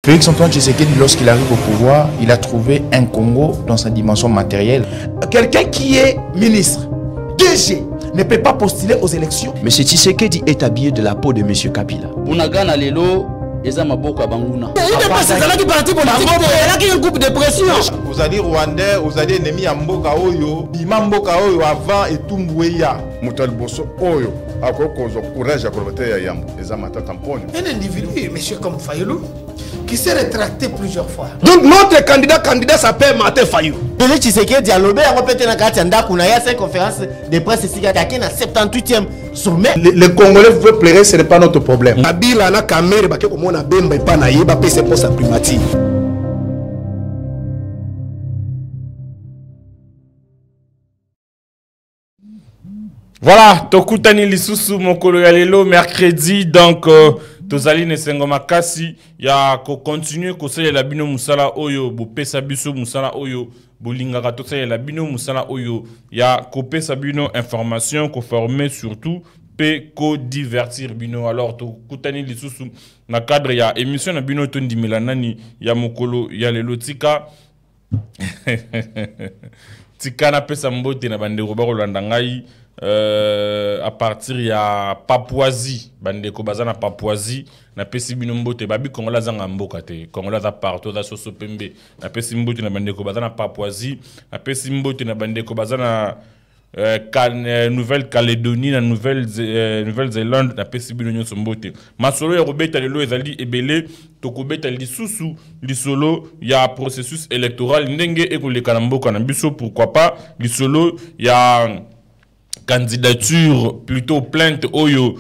Félix Antoine Tshisekedi, lorsqu'il arrive au pouvoir, il a trouvé un Congo dans sa dimension matérielle. Quelqu'un qui est ministre, DG, ne peut pas postuler aux élections. M. Tshisekedi est habillé de la peau de M. Kabila. Bunagana lelo eza maboka banguna. Vous allez Rwandais, vous allez ennemi à Mboka Oyo, Bima Mboka Oyo avant et Tumbweya. Mutal Bosso Oyo, à quoi cause courage à Corbeté à Yambo, les amateurs tampons. Un individu, monsieur comme Fayulu, qui s'est rétracté plusieurs fois. Donc notre candidat s'appelle Martin Fayulu. Félix Tshisekedi a lobé à répéter dans Katianda Kunaya 5 conférences de presse ici à 78e sommet. Les Congolais veulent pleurer, ce n'est pas notre problème. Kabila na Kamere ba ko mona bemba pa na yeba pe c'est pour sa primature. Voilà, Tokutani Lisusu Mokolo ya lelo mercredi donc tozali ne sengo makasi ya ko continuer ko sala bino musala oyo bo pesa biso musala oyo bolingaka to sala bino musala oyo ya ko pesa bino information ko former surtout pe ko divertir bino. Alors Tokutani Lisusu na cadre ya émission na bino to ndimela nani ya Mokolo ya lelo tika tika na pesa mbote na bandeko ba kolanda ngai à partir ya Papouasie bandeko bazana Papouasie na pesi bino mbote babi Kongola zanga mboka te Kongola za partout za soso pembe na pesi mbote na bandeko bazana Papouasie na pesi mbote na bandeko bazana Nouvelle-Calédonie na Nouvelle-Zélande na pesi bino nyonso mbote masolo ya robeta lelo ezali ebele tokobeta lisusu lisolo ya processus électoral ndenge ekoleka na mboka na biso pourquoi pas lisolo ya candidature plutôt plainte oyo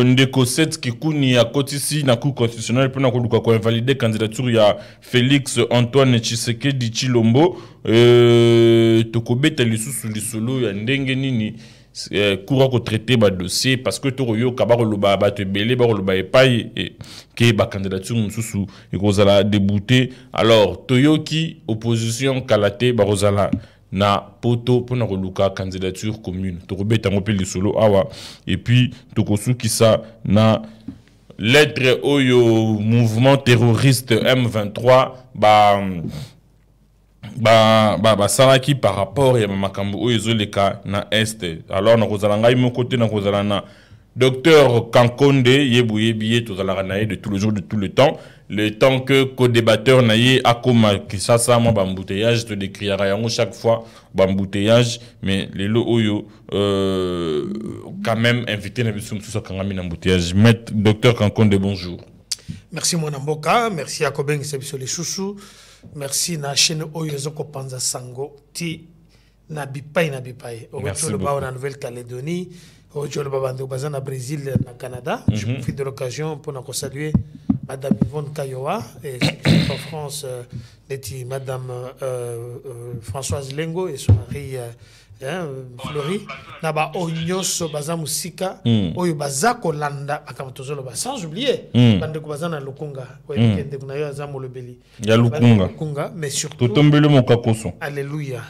ndeko set kikuni ya kotisi na cour constitutionnelle pour na koluka ko invalider candidature ya Félix Antoine Tshisekedi Tshilombo tokobeta lisusu lisolo ya ndenge nini cour ko traiter ba dossier parce que to yo ka ba koloba ba te belé ba koloba epai ke ba candidature mususu ekozala débouter alors toyoki opposition kalate ba rozala na poto pour na koluka candidature commune tokobeta ngope lisolo awa et puis tokosuki ça na lettre oyo mouvement terroriste M23 salaki par rapport ya makambo oyo ezoleka na est. Alors na kozala ngai mon côté na kozala na Docteur Kankonde yebuyebiye tozala na de tous les jours de tout le temps que co-débatteur naye akoma kisasa mo bambouteillage te décrira yango chaque fois bambouteillage mais lelo oyo quand même invité na biso msusa kangami na embouteillage. Maître Docteur Kankonde, bonjour. Merci mon amboka, merci à Kobeng Sebiso les chouchous, merci na chaîne oyo zoko panza sango ti na bipai au retour de la Nouvelle-Calédonie. Aujourd'hui, je suis au Brésil, au Canada. Je profite de l'occasion pour saluer Madame Yvonne Kayowa et en France, Madame Françoise Lengo et son mari Fleury. Naba Onyos Baza Musika, Oyo Baza Kolanda, sans oublier, Bandeko Bazana Lukunga, Lukunga, mais surtout. Alléluia.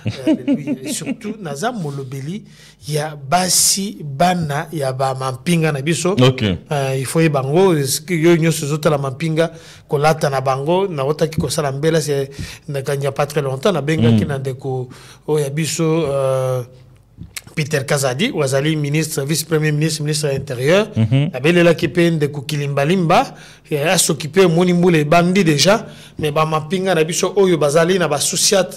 Et surtout, Nazam Molobeli, il y a Basi Bana, il y a Mampinga Nabiso. Il faut y bango, il y a la Mampinga, Kolata na bango, na ota ki kosala mbela, c'est il n'y a pas très longtemps, na benga ki na deko, Oyabiso. Peter Kazadi, Wazali ministre, vice-premier ministre, ministre de l'Intérieur, Abel la Kipen de Kukilimbalimba, et a s'occupé Monimboule et Bandi déjà, mais Bamapinga Nabiso Oyo Bazali, Naba Souciat,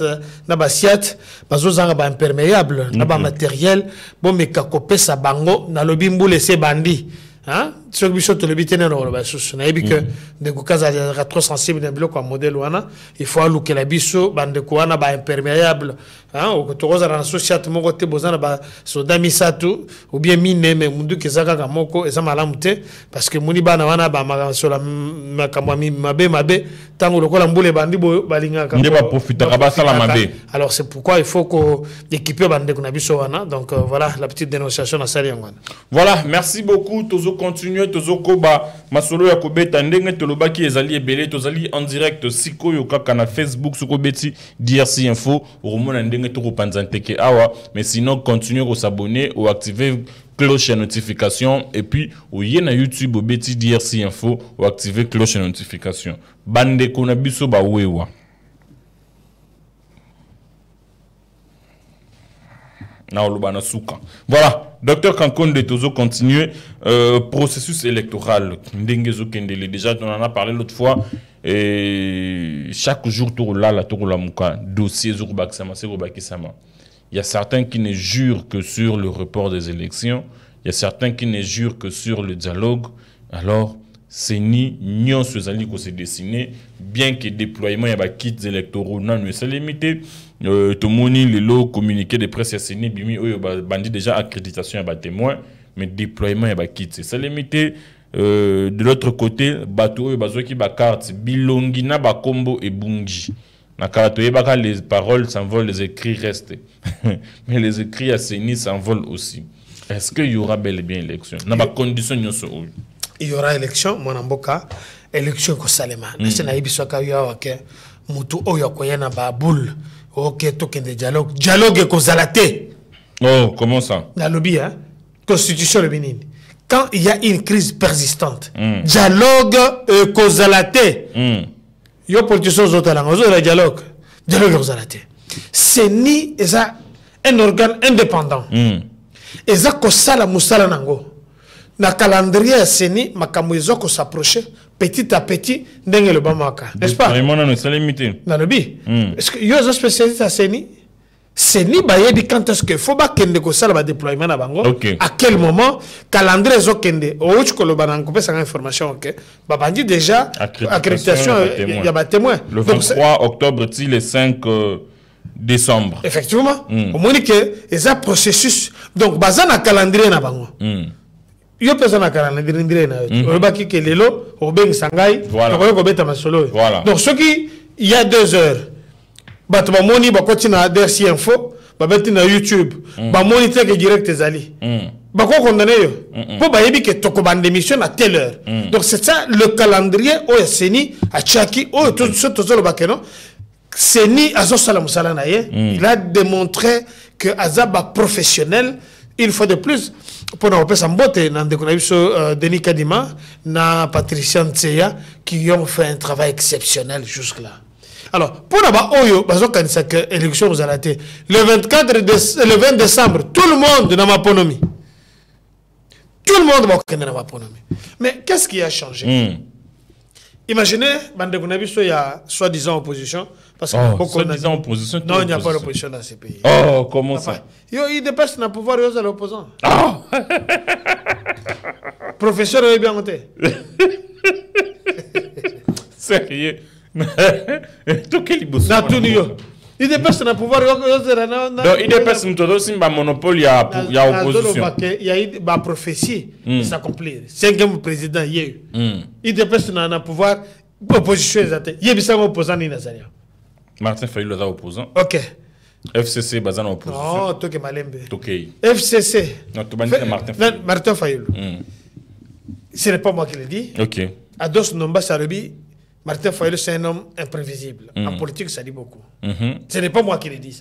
Naba Siat, Bazozanga ba imperméable, Naba matériel, bon mais Kakopé sa bango, Nalobimboule c'est Bandi. Hein? Ce que je le bitene dans le basus, na ebi que de kukaza trop sensible na bilo kwa modèle wana, il faut allouer la biso bande kuana ba imperméable, hein? Au kotoroza na société moko te bozana ba soda misatu ou bien mine mais mundu kezaka ka moko eza malamu te parce que muni bana wana ba masola makamwa mabe tango lokola mbule bandi balinga ka. Ndeba profiter ka ba sala mabe. Alors c'est pourquoi il faut que équiper bande kuna biso wana. Donc voilà la petite dénonciation na sali ngwana. Voilà, merci beaucoup. Tozo continuer tozo koba masolo ya kobeta ndenge tolobaki ezali ebele tozali en direct sikoyo kaka na Facebook soko beti DRC info romona ndenge to kopanza nteke awa mais sinon continuer ko s'abonner ou activer cloche à notification et puis au yena YouTube au beti DRC info ou activer cloche à notification. Bande konabiso ba wewa. Voilà, docteur Kankonde Tozo continue. Processus électoral. Déjà, on en a parlé l'autre fois. Et chaque jour, dossier il y a certains qui ne jurent que sur le report des élections. Il y a certains qui ne jurent que sur le dialogue. Alors, c'est ni nion sozali ko se dessiner, bien que déploiement y a kits électoraux non mais c'est limité. Tomoni le lot communiqué de presse c'est ni bimi oyo bandi déjà accréditation y a témoin, mais déploiement y a kits c'est limité. De l'autre côté bateau oyo bazoki ba carte bilongina ba kombo et bungi. Na carte yebaka les paroles s'envolent, les écrits restent. Mais les écrits à Séni s'envolent aussi. Est-ce qu'il y aura bel et bien élection? Na ba condition nyoso oyo. Il y aura élection, mon amboka, élection ko salema. Nase na ibiso ka yo ke mutu oyo ko yana ba boule. OK, token de dialogue. Dialogue ko zalate. Oh, comment ça? La lobby hein. Constitution le Bénin. Quand il y a une crise persistante, dialogue ko zalate. Yo politicien zotala ngozo la dialogue. Dialogue ko zalate. C'est ni eza un organe indépendant. Eza ko sala musala nango. Na calendrier seni makamwezo ko s'approcher petit à petit ndenge le bamaka n'est-ce pas vraiment non c'est limité na lobi est-ce que yo spécialiste à seni ba yedi quand est-ce que faut ba kende ko sala ba déploiement na bango à quel moment calendrier zo kende o ko lo banango pesa information OK ba bandi déjà accréditation il y a ba témoin le 23 octobre ti le 5 décembre effectivement au moins que les processus donc bazan na calendrier na bango yo personne calendrier na yo baki ke lelo o beng sangai ko beta masolo donc ce qui il y a 2 heures ba to moni ba continue DRC info ba beti na YouTube ba moniteur que direct ezali ba ko condamné yo po ba yebi ke to ko bande mission à telle heure donc c'est ça le calendrier o seni a chaki o tout ce to zo ba keno seni azo sala musala na ye il a démontré que azaba professionnel une fois de plus pour nous repasser en botte Denis Kadima na Patricia Ntseya qui ont fait un travail exceptionnel jusque là. Alors pour nous oyo bazo kanisa que élection aux alaté le 20 décembre tout le monde dans ma ponomi. Tout le monde va connaître ma ponomi. Mais qu'est-ce qui a changé? Imaginez bande kunabiso il y a soi-disant opposition parce que soi-disant opposition non il n'y a pas d'opposition dans ces pays. Oh comment ça? Il dépasse le pouvoir aux l'opposant. Professeur est bien monté. Sérieux? Tout quel boss? Il dépasse le pouvoir donc il dépasse le monopole il y a opposition. Il y a eu ma prophétie qui s'accomplit. 5e président il dépasse le pouvoir opposition exacte. Il y a un opposant ni Nazaria. Martin Fayulu est opposant. OK. FCC bazana opposition. Non, toke malembe. Toke. FCC. Non, tu bannis Martin Fayulu. Martin Fayulu. Ce n'est pas moi qui le dis. OK. Ados Nomba Sarebi, Martin Fayulu c'est un homme imprévisible. En politique ça dit beaucoup. Ce n'est pas moi qui le dis.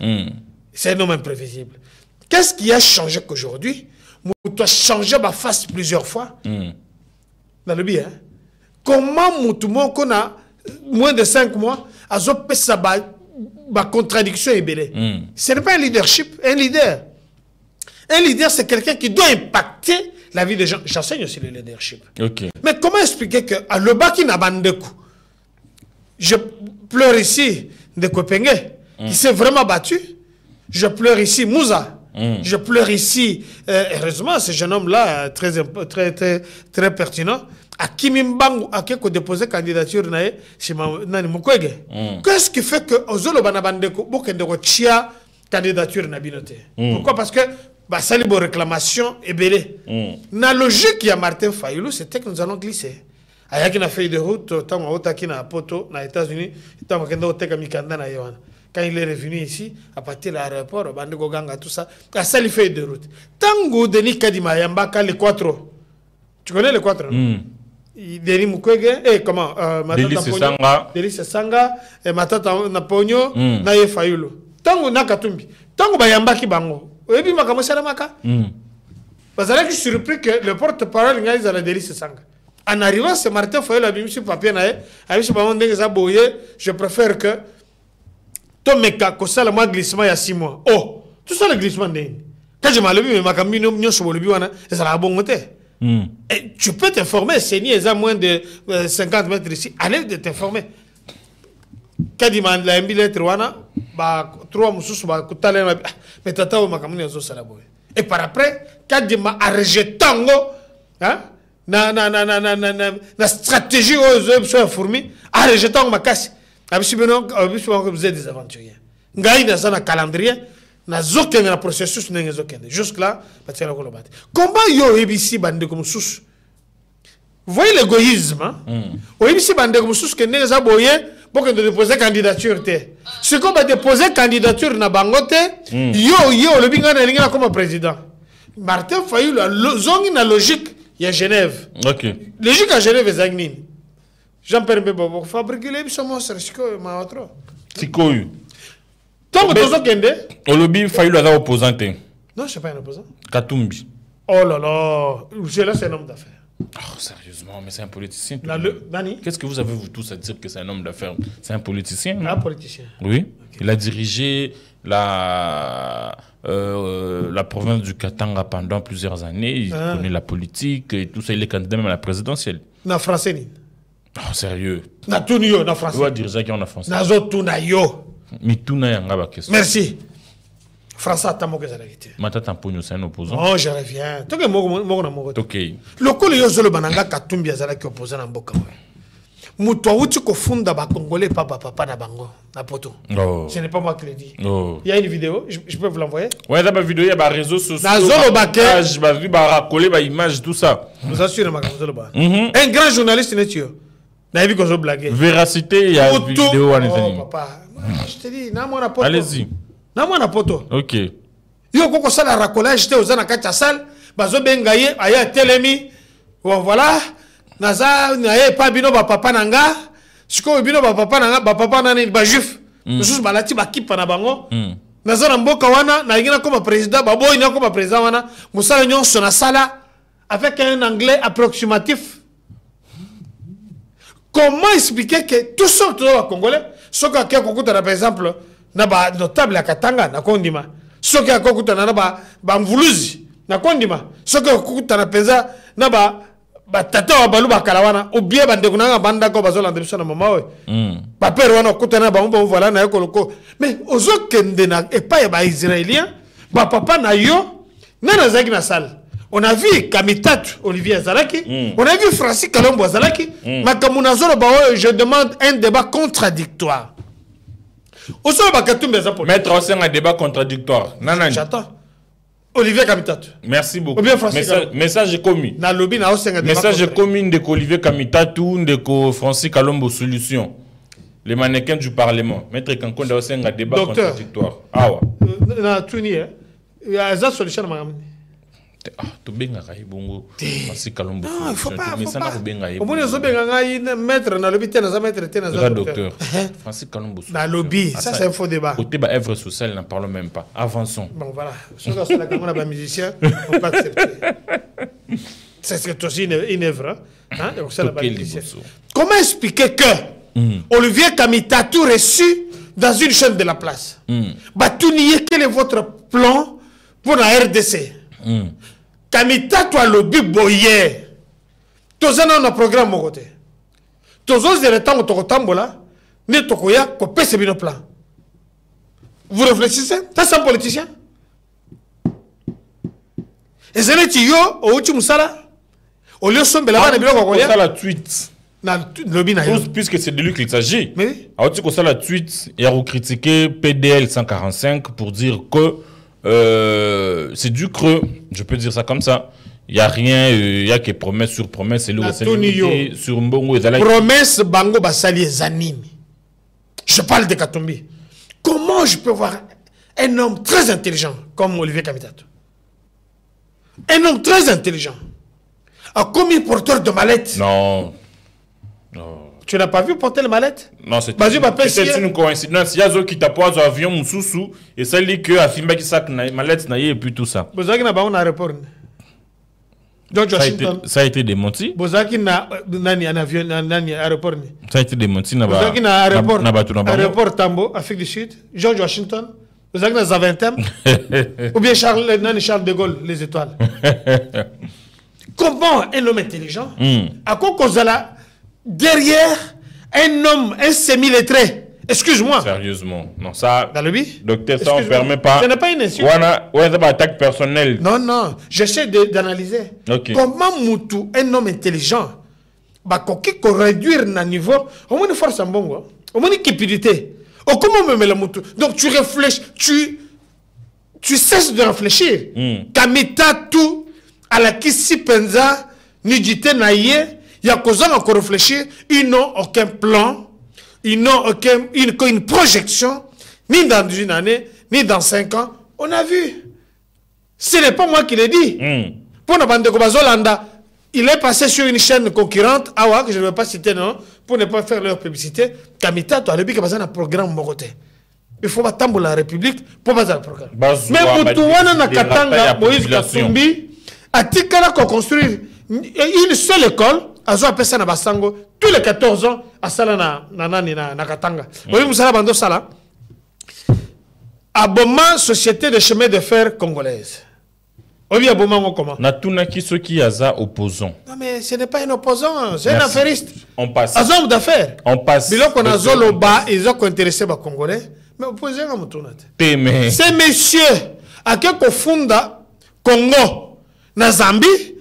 C'est un homme imprévisible. Qu'est-ce qui a changé qu'aujourd'hui? Tu as changé ma face plusieurs fois. Dans le bien. Comment Moutoumon qu'on a moins de 5 mois a zopé sa contradiction est belle. Ce n'est pas un leadership, un leader. Un leader, c'est quelqu'un qui doit impacter la vie des gens. J'enseigne aussi le leadership. Mais comment expliquer que à le bas qui n'a pas de coup, je pleure ici de Kopenge, qui s'est vraiment battu. Je pleure ici Moussa. Je pleure ici, heureusement, ce jeune homme-là, très pertinent, à Kimimbangu, à qui a déposé candidature chez Nani Mukwege. Qu'est-ce qui fait que Ozolo Banabandeko, Bokendeko Chia, candidature Nabinote? Pourquoi? Parce que ça libre réclamation est belée. La logique qui a Martin Fayulu, c'était que nous allons glisser. Ayaki na feuille de route, tant que na poto, na États-Unis, tant que na Mikanda na Yohan. Quand il est revenu ici, à partir de l'aéroport, Bandeko Ganga, tout ça, à ça, il fait de route. Tango Denis Kadima Yambaka, les 4. Tu connais les 4? Denis Mukwege, et comment Denis Sanga, et Matata Naponyo, Naye Fayulu. Tango Nakatumbi. Tango Bayambaki Bango. Ebi Maka Maka. Parce que je suis surpris que le porte-parole de la délice Sanga. En arrivant, ce Martin Fayol a mis sur papier, je préfère que ton mec a causé le mois glissement il y a 6 mois. Oh, tout ça le glissement n'est. Quand je m'en mais ma camino mignon sur le buana, ça a bon monté. Tu peux t'informer, c'est ni à moins de 50 mètres ici. Allez de t'informer. Quand il m'a la lettre wana, bah 3 moussous bah kutale mais tata ou ma camino zo salabo. Et par après, quand il m'a arrêté tango, hein? Na stratégie aux options fourmis, arrêté tango ma casse. Abisibenon vous êtes des aventuriers. Ngai na sana calendrier. Na zoken na processus n'engue zoken. Jusque là, batia la kolobate. Comment yo ebisi bande comme sous? Vous voyez l'égoïsme, hein? Au ebisi bande comme sous que n'engue zaboye pour que de déposer candidature te. Ce qu'on va déposer candidature na bangote, yo le binga na linga comme président. Martin Fayulu la zone na logique il y a Genève. OK. Logique à Genève ezagnin. Jean-Pierre Mbebo fabriquer les bisomo serchiko ma autre. Tikoyu. Tant que tu kende. Olobi Fayulu la opposante. Non, je suis pas un opposant. Katumbi. Oh là là, c'est un homme d'affaires. Oh, sérieusement, mais c'est un politicien. Qu'est-ce que vous avez vous tous à dire que c'est un homme d'affaires? C'est un politicien. Un politicien. Oui. Okay. Il a dirigé la province du Katanga pendant plusieurs années. Il connaît la politique et tout ça. Il est candidat même à la présidentielle. Na français. Oh, sérieux. Na tunio na français. Tu vas diriger qui en français. Na zo tunayo. Mais tuna yanga ba question. Merci. Français attamo que ça la vérité. Mata tamponyo c'est un opposant. Oh, je reviens. Toke mo na mo. OK. Lokolo yo zolo bananga Katumbi azala ki opposant na mboka. Muto wuti ko funda ba congolais papa na bango na poto. Oh. Ce n'est pas moi qui le dis. Oh. Il y a une vidéo, je peux vous l'envoyer. Ouais, dans ma vidéo il y a ba réseaux sociaux. Na zolo baké, je ba vu ba racoler ba image tout ça. Vous assurez ma zolo ba. Un grand journaliste n'est tu. Na vu ko zo blaguer. Véracité, il y a une vidéo en oh, papa. Je te dis na mo na poto. Allez-y. Na mo na poto. OK. Yo koko sala racolage te ozana kati ya salle, bazo benga ye aya telemi. Bon voilà. Naza na ye pa bino ba papa nanga. Siko bino ba papa nanga, ba papa nani ba juif. Mususu balati ba kipa na bango. Naza na mboka wana na ngina comme président, ba boy na comme président wana, musala nyonso na sala avec un anglais approximatif. Comment expliquer que tout ça tout congolais, ce que quelqu'un par exemple na ba notable à Katanga na kondima. Ce que quelqu'un na ba mvuluzi na kondima. Ce que quelqu'un na penza na ba tata wa balu bakalawana ou bien bande kunanga banda ko bazola ndebso na mama we ba père wana kutana ba mbo voilà na ekoloko mais ozo kende na epa ya ba israélien ba papa na yo na zaki na salle on a vu Kamitatu Olivier Azalaki on a vu Francis Kalombo Azalaki makamuna zolo ba je demande un débat contradictoire ozo ba Katumbi Zapo mettre en scène un débat contradictoire nanani j'attends Olivier Kamitatu. Merci beaucoup. Message commis. Message commis de Olivier Kamitatu, de Francis Kalombo Solution. Les mannequins du Parlement. Maître Kankonde a aussi un débat contradictoire. Ah ouais. Na tuni il y a une solution tu benga kai bongo Francis Kalombo. Non, il faut pas. Mais ça n'a pas benga. Au moins zo benga ngai maître na lobby tena za maître tena za docteur. Francis Kalombo. Na lobby, ça c'est un faux débat. Côté ba œuvre sociale, n'en parlons même pas. Avançons. Bon voilà, ceux qui sont là comme on musicien, on pas accepter. C'est aussi une œuvre hein, donc ça la musicien. Comment expliquer que Olivier Kamitatu reçu dans une chaîne de la place. Batunier, quel est votre plan pour la RDC? Kamitatu a lobby boyer. Tozana na programme mon côté. Tozo zere tango tokotambola, ne tokoya ko pese bino plan. Vous réfléchissez? Ça c'est un politicien. Et c'est le tio au uchi musala. Au lieu sombe la bana biloko koya. Ça la tweet. Na lobby na yo. Puisque c'est de lui qu'il s'agit. Oui. A uchi ko ça la tweet et a critiqué PDL 145 pour dire que c'est du creux, je peux dire ça comme ça. Il n'y a rien, il n'y a que promesse sur promesse. C'est sur Mbongo. Promesse Bango Basali Zanini. Je parle de Katumbi. Comment je peux voir un homme très intelligent comme Olivier Kamitatu? Un homme très intelligent. A commis porteur de mallette? Non. Non. Tu n'as pas vu porter le mallette? Non, c'est une coïncidence. Il y a ceux qui t'apposent avion Moussoussou et ça dit que Afimba qui sac mallette et puis tout ça. Vous avez un aéroport? George Washington. Ça a été démenti. Bozaki na nani en avion nani aéroport ni. Ça a été démenti na ba. Bozaki na aéroport Tambo, Afrique du Sud. George Washington. Bozaki na Zaventem. Ou bien Charles de Gaulle, les étoiles. Comment un homme intelligent, à quoi Kozala, derrière un homme, un semi-lettré, excuse-moi. Sérieusement. Non, ça. Dans le but? Docteur, ça ne permet pas. Ce n'est pas une insulte. On a une attaque personnelle. Non, non. J'essaie d'analyser. Okay. Comment Moutou, un homme intelligent, bah, qu'on réduire le niveau, au moins une force en bon, au moins une cupidité. Oh, comment me met le Moutou? Donc tu réfléchis, tu cesses de réfléchir. Kamita tout, à la Kissi Penza, Nidjite Naye, il y a cause encore réfléchir, ils n'ont aucun plan. Ils n'ont une projection, ni dans une année, ni dans 5 ans. On a vu. Ce n'est pas moi qui l'ai dit. Pour la bande de Kobazolanda, il est passé sur une chaîne concurrente, Awa, que je ne vais pas citer, non, pour ne pas faire leur publicité. Kamita, tu as le but qu'il y a un programme Mokote. Il faut pas la République pour pas le programme. Mais pour tout le monde, Katanga, Moïse Katumbi, a Tikala qu'on construire une seule école. Azo apesa na basango tous les 14 ans à sala na Katanga. Oui, vous savez bando sala. Aboma société de chemin de fer congolaise. Oui, aboma comment? Na tuna ki ceux qui aza opposant. Non mais ce n'est pas un opposant, c'est un affairiste. On passe. Un homme d'affaires. On passe. Mais là qu'on a zolo bas, ils ont intéressé les Congolais. Mais opposé à mon tournate. Ces messieurs à quelque funda Congo na Zambie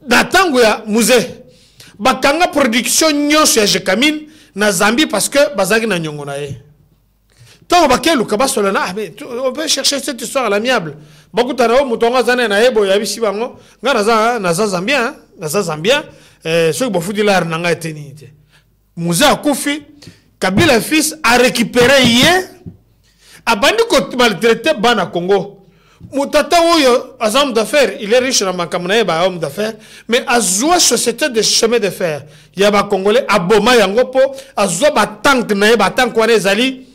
na tango ya musée. Bakanga production nyonso ya Jekamine na Zambie parce que bazaki na nyongo na ye. Tant bakelu kaba solana mais on peut chercher cette histoire à l'amiable. Beaucoup tanao mutonga zana na yebo ya bisi bango ngana na Zambien ceux qui bofu dilar nanga eteni te. Muza akufi Kabila fils a récupéré hier a bandi ko maltraité bana Congo. Moutata Oyo, un homme d'affaires, il est riche dans ma caméra, un homme d'affaires, mais à Zoua société de chemin de fer, il y a un Congolais, à Boma Yangopo, à Zoua Batank Nae, Batank Wane Zali,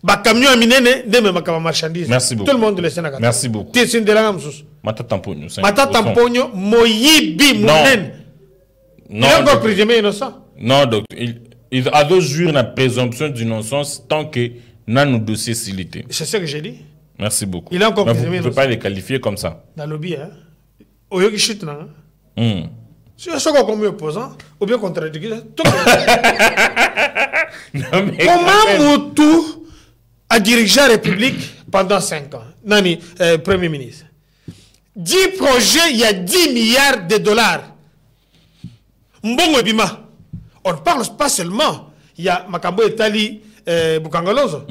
Bakamio Aminene, de ma marchandise. Merci beaucoup. Tout le monde le Sénégal. Merci beaucoup. Tu es de la Gamsus. Mata Tamponio. Mata Tamponio, Moyibi Mounen. Il est encore présumé innocent. Non, donc, il a deux jours la présomption d'innocence tant que dans nos dossiers silité. C'est ce que j'ai dit. Merci beaucoup. Il a encore vous ne pouvez pas les qualifier comme ça. Dans le lobby, hein. Au lieu de chute, non. Si on est comme opposant, ou bien contradictoire. Comment Moutou a dirigé la République pendant 5 ans? Nani, Premier ministre. 10 projets, il y a 10 milliards de dollars. Mbongo Bima. On ne parle pas seulement. Il y a Makambo Etali, Bukangalozo.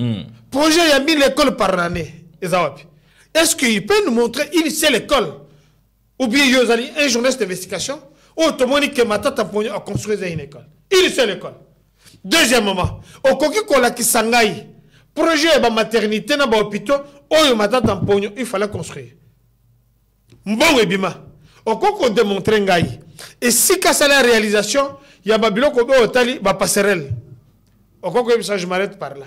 Projet, il y a 1000 écoles par année. Est-ce qu'il peut nous montrer une seule école? Ou bien il y a un journaliste d'investigation où tout le monde dit que Mata Tamponio a construit une école. Une seule école. Deuxièmement, au Koki Kola Kisangai, projet de maternité dans l'hôpital, où Mata Tamponio, il fallait construire. Mbongo Ebima. Au Koko démontrer Ngai. Et si c'est la réalisation, il y a Babylon qui a passerelle. Au Koko Ebima, je m'arrête par là.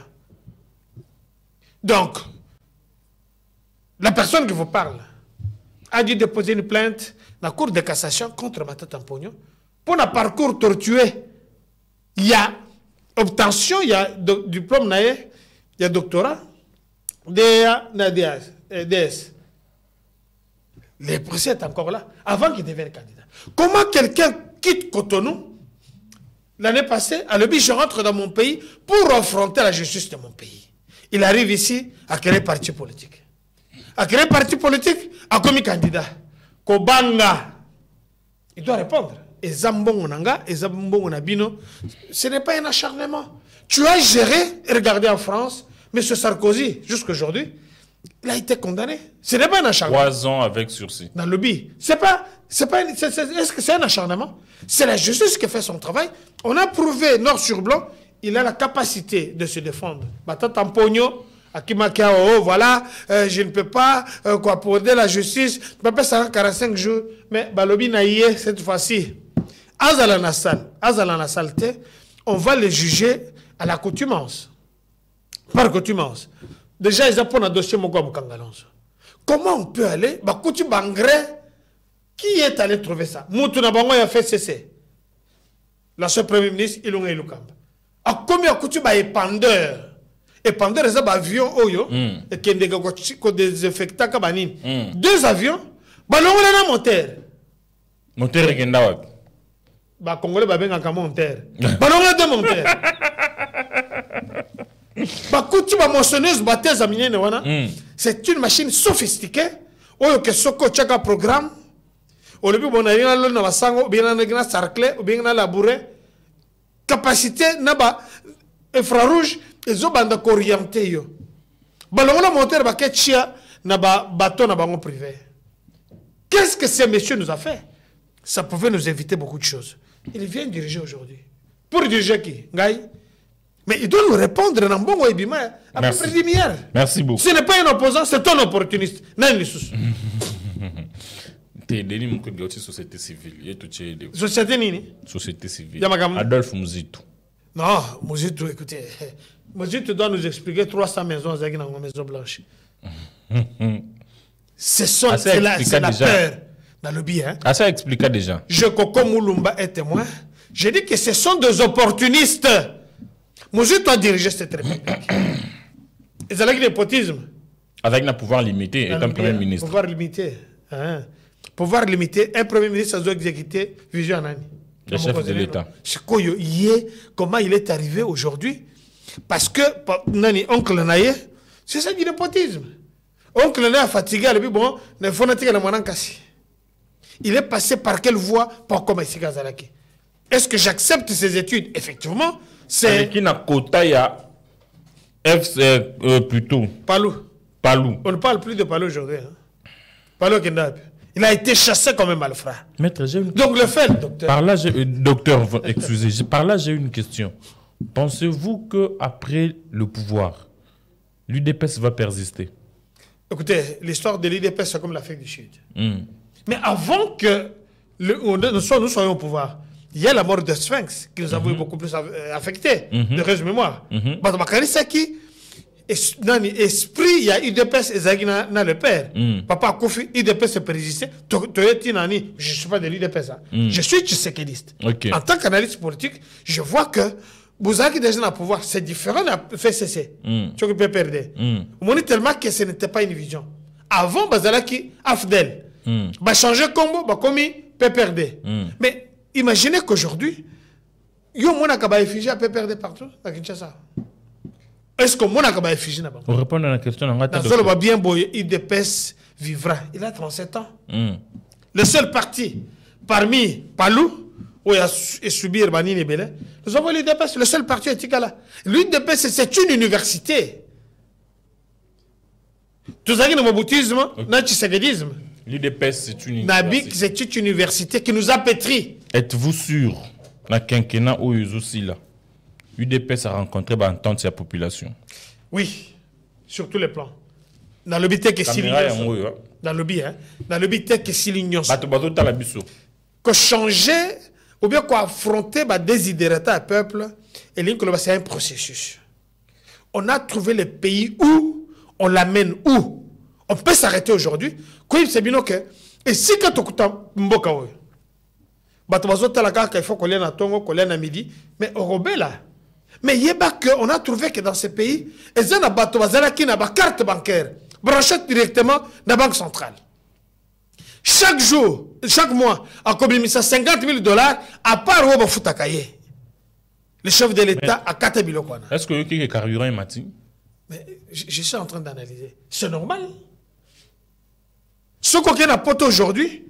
Donc, la personne qui vous parle a dû déposer une plainte dans la Cour de cassation contre Mata Tamponio pour un parcours tortueux. Il y a obtention, il y a diplôme, il y a doctorat, DS. Le procès est encore là, avant qu'il devienne candidat. Comment quelqu'un quitte Cotonou l'année passée, à l'objet, je rentre dans mon pays pour affronter la justice de mon pays. Il arrive ici à créer parti politique. À créer parti politique, à commis candidat. Kobanga. Il doit répondre. Et Zambongo Nanga, et Zambongo Nabino, ce n'est pas un acharnement. Tu as géré et regardé en France, M. Sarkozy, jusqu'aujourd'hui, il a été condamné. Ce n'est pas un acharnement. 3 ans avec sursis. Dans le lobby. Est-ce que c'est un acharnement? C'est la justice qui fait son travail. On a prouvé, noir sur blanc, il a la capacité de se défendre. Bata Tampogno, Akimakia, voilà, je ne peux pas coopérer la justice, je ne peux pas faire 45 jours, mais Balobi Naïe, cette fois-ci, Azalana saleté, on va le juger à la coutumance. Par coutumance. Déjà, ils ont pris un dossier Mokwa Mukangalonso. Comment on peut aller, Bakouti Bangré, Qui est allé trouver ça? Moutouna Bango a fait cesser. L'ancien Premier ministre, Ilunga Ilukamba. A combien de coups de épandeur? Épandeur, c'est un avion, et qui est désinfectant. 2 avions, ballon a un moteur. Moteur est un Bah, Congolais, bah, ben, un monteur. Ballon a 2 moteurs. Bah, coutu, bah, moissonneuse, bâteuse, c'est une machine sophistiquée. Oyo que soko chaka programme. Au début, on a rien à la sango, bien à sarclé, bien à labouré. Capacité, naba, infrarouge, et zo banda orienté yo. Ballon a moteur, bah, ketchia, naba, bateau, naba, privé. Qu'est-ce que ce monsieur nous a fait? Ça pouvait nous éviter beaucoup de choses. Il vient diriger aujourd'hui. Pour diriger qui? Ngaï? Mais il doit nous répondre dans bon webima à peu près 10 milliards. Merci beaucoup. Ce n'est pas un opposant, c'est un opportuniste. Non, les sous. T'es déni mon côté société civile. Il y a tout chez société nini? Société civile. Yamagam. Adolphe Muzito. Non, Muzito, écoutez. Muzito doit nous expliquer 300 maisons dans une maison blanche. C'est la peur. Dans le bien. Ah, ça explique déjà. Je, Koko Moulumba est témoin. Je dis que ce sont des opportunistes. Monsieur doit diriger cette république. Ils ont le népotisme. Avec un pouvoir limité, étant Premier ministre. Pouvoir limité. Hein? Pouvoir limité, un Premier ministre, ça doit exécuter vision Anani. Le chef de l'État. Comment il est arrivé aujourd'hui? Parce que, Nani, oncle Naye, c'est ça du népotisme. Oncle Naye a fatigué, il a dit, bon, il faut que je il est passé par quelle voie pour commencer Gazalaki? Est-ce que j'accepte ces études? Effectivement, c'est... Qui n'a quota, il y a plutôt. Palou. On ne parle plus de Palou aujourd'hui. Hein? Palou Kendab. Il a été chassé comme un malfrat. Maître, donc le fait, docteur. Par là, docteur, excusez, par là, j'ai une question. Pensez-vous qu'après le pouvoir, l'UDPS va persister? Écoutez, l'histoire de l'UDPS, c'est comme l'Afrique du Sud. Mais avant que nous soyons au pouvoir, il y a la mort de Sphinx qui nous a beaucoup plus affecté, de heureuse mémoire. Esprit, il y a UDPS et Zagina dans le père. Papa Kofi, UDPS est persisté. Je ne suis pas de l'UDPS. Je suis tshisekidiste. En tant qu'analyste politique, je vois que Bouzaki déjà dans le pouvoir, c'est différent de faire cesser. Tu peux perdre. On dit tellement que ce n'était pas une vision. Avant, Bazalaki, Afdel. Bah changer combo, bah commis, PPRD. Mais imaginez qu'aujourd'hui, il y a un monde qui a effigie à PPRD partout à Kinshasa. Est-ce que mon a effigie là-bas? Pour répondre à la question, on va bien boyer, IDPS vivra. Il a 37 ans. Le seul parti parmi Palou, où il a subi Urbanine et Belé, nous avons l'IDPS, le seul parti éthique là. L'IDPS, c'est une université. Tout ça qui est le moboutisme, le tshisekidisme. L'UDPS, c'est une université. C'est une université qui nous a pétri. Êtes-vous sûr, la quinquennat où ils aussi là, l'UDPS a rencontré l'entente de sa population? Oui, sur tous les plans. Dans le but que s'il dans le but, dans le but que s'il l'union. Que changer ou bien qu'affronter des idératas à peuple, et c'est un processus. On a trouvé le pays où on l'amène où. On peut s'arrêter aujourd'hui. C'est bien que. Et si quand on écoute Mboka, il faut qu'on ait un tongo, qu'on ait un midi, mais au Robé là. Mais il y a qu'on a trouvé que dans ces pays, ils ont une carte bancaire branchée directement dans la banque centrale. Chaque jour, chaque mois, à combien ça $50 000, à part où on fout à cahier. Le chef de l'État a 4 000 euros. Est-ce que le carburant est mati? Mais je suis en train d'analyser. C'est normal. Ce qu'on a poté aujourd'hui,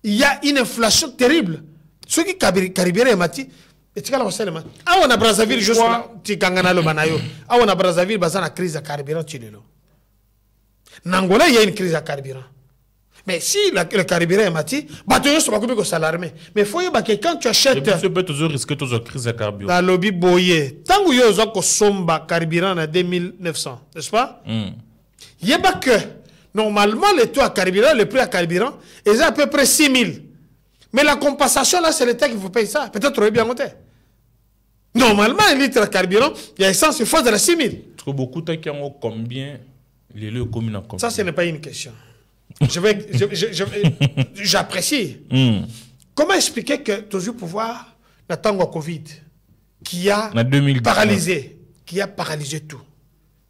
il y a une inflation terrible. Ce qui carburant est mati. Et tu as on a Brazzaville juste là, tu as le manayo. On a Brazzaville, il y a une crise de carburant. En Angola, il y a une crise de carburant. Mais si le carburant est mati, il faut que l'armée. Mais il faut que quand tu achètes. Tu peux toujours risquer une crise de carburant. Dans le lobby boyer. Tant que tu as un carburant en 2900, n'est-ce pas? Il y a que normalement, le taux à carburant, le prix à carburant, est à peu près 6 000. Mais la compensation, là, c'est l'État qui vous paye ça. Peut-être aurait bien monté. Normalement, un litre de carburant, il y a essence, il faut de la 6 000. Parce que beaucoup de gens ont combien les lieux communs en combien? Ça, ce n'est pas une question. J'apprécie. Comment expliquer que toujours pouvoir n'attend au Covid qui a paralysé, tout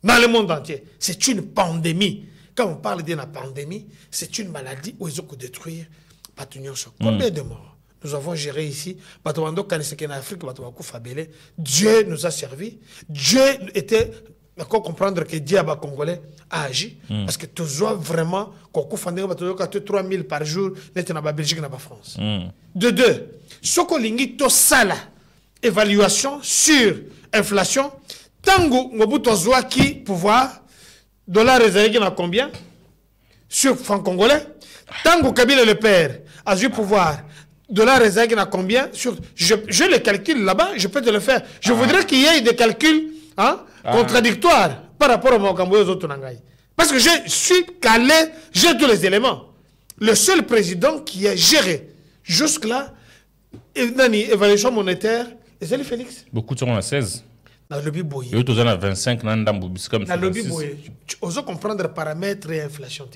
dans le monde entier. C'est une pandémie. Quand on parle d'une pandémie, c'est une maladie où ils ont détruire. Combien de morts nous avons géré ici? Dieu nous a servi. Dieu était d'accord comprendre que Dieu a Congolais a agi parce que tu vois vraiment qu'on a 3000 par jour dans la Belgique et la France. De deux, ce qu'on lingi to sala évaluation sur inflation tango ngobuto zwa qui pouvoir dollar réservé na combien sur franc congolais tango Kabila le père a eu pouvoir dollar réservé na combien sur je le calcule là-bas, je peux te le faire. Je voudrais qu'il y ait des calculs contradictoires par rapport au Mokambo aux autres Nangai. Parce que je suis calé, j'ai tous les éléments. Le seul président qui a géré jusque-là une évaluation monétaire, et c'est le Félix. Beaucoup sont à 16. Dans le lobby boyé. Et eux, à 25, dans le lobby boyé. Tu oses comprendre paramètres et inflation.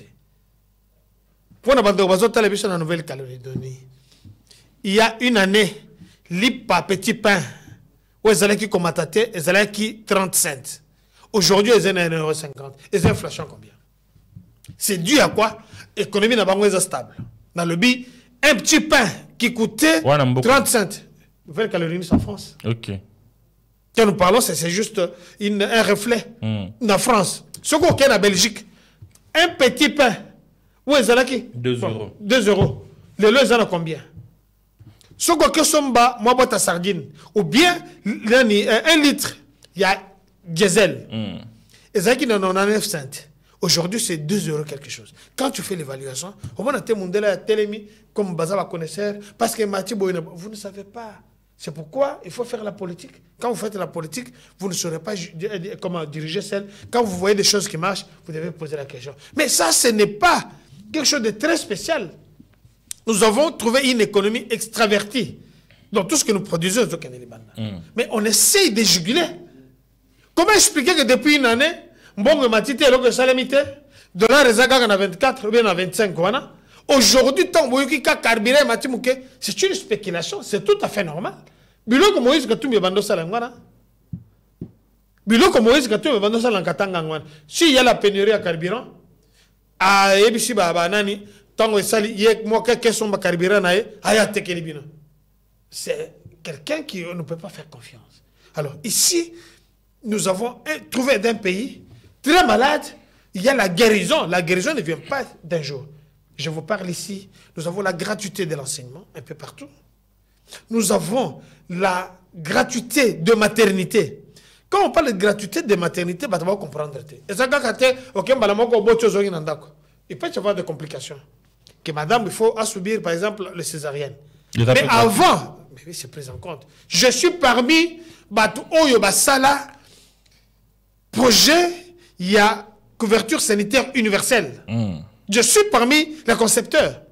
Pour nous dans la Nouvelle-Calédonie, il y a une année, l'IPA petit pain, où ils allaient qui commentaient, ils allaient qui 30 cents. Aujourd'hui, ils ont 1,50 €. Et l'inflation combien? C'est dû à quoi? L'économie n'a pas stable. Dans le but, un petit pain qui coûtait 30 cents. Nouvelle-Calédonie, en France. Ok. Quand nous parlons, c'est juste un reflet. En France. Ce qu'on a en Belgique, un petit pain, où ils allaient qui? 2 €. 2 €. Les lois, ils en ont combien? Ce qu'on a somba, moi, boîte à sardine. Ou bien, 1 litre, il y a diesel. Et ça qui n'en a 9 cents. Aujourd'hui, c'est 2 € quelque chose. Quand tu fais l'évaluation, au moins, tu as télémi comme Baza connaisseur, parce que Mathieu Boyne, vous ne savez pas. C'est pourquoi il faut faire la politique. Quand vous faites la politique, vous ne saurez pas comment diriger celle. Quand vous voyez des choses qui marchent, vous devez poser la question. Mais ça, ce n'est pas quelque chose de très spécial. Nous avons trouvé une économie extravertie dans tout ce que nous produisons au Canada. Mais on essaye de juguler. Comment expliquer que depuis une année, Mbongo Matite et le Salamite, dollar Rezaga en a 24 ou bien en 25, aujourd'hui, tant que carburé Matimouke, c'est une spéculation, c'est tout à fait normal. Biloko Moïse que tout me bando salangwana. Biloko Moïse que tout me bando salangkatangangwana. S'il y a la pénurie à carburant, à Ebisi Babanani, tant que sali, yek moi quelqu'un son carburant nae, ayate kelibino. C'est quelqu'un qui ne peut pas faire confiance. Alors ici, nous avons trouvé d'un pays très malade, il y a la guérison. La guérison ne vient pas d'un jour. Je vous parle ici, nous avons la gratuité de l'enseignement un peu partout. Nous avons la gratuité de maternité. Quand on parle de gratuité de maternité, on va comprendre. Et ça, il peut y avoir des complications. Que madame, il faut subir, par exemple, le césarienne. Mais avant, mais oui, c'est pris en compte. Je suis parmi Oyo Basala, projet, il y a couverture sanitaire universelle. Je suis parmi les concepteurs.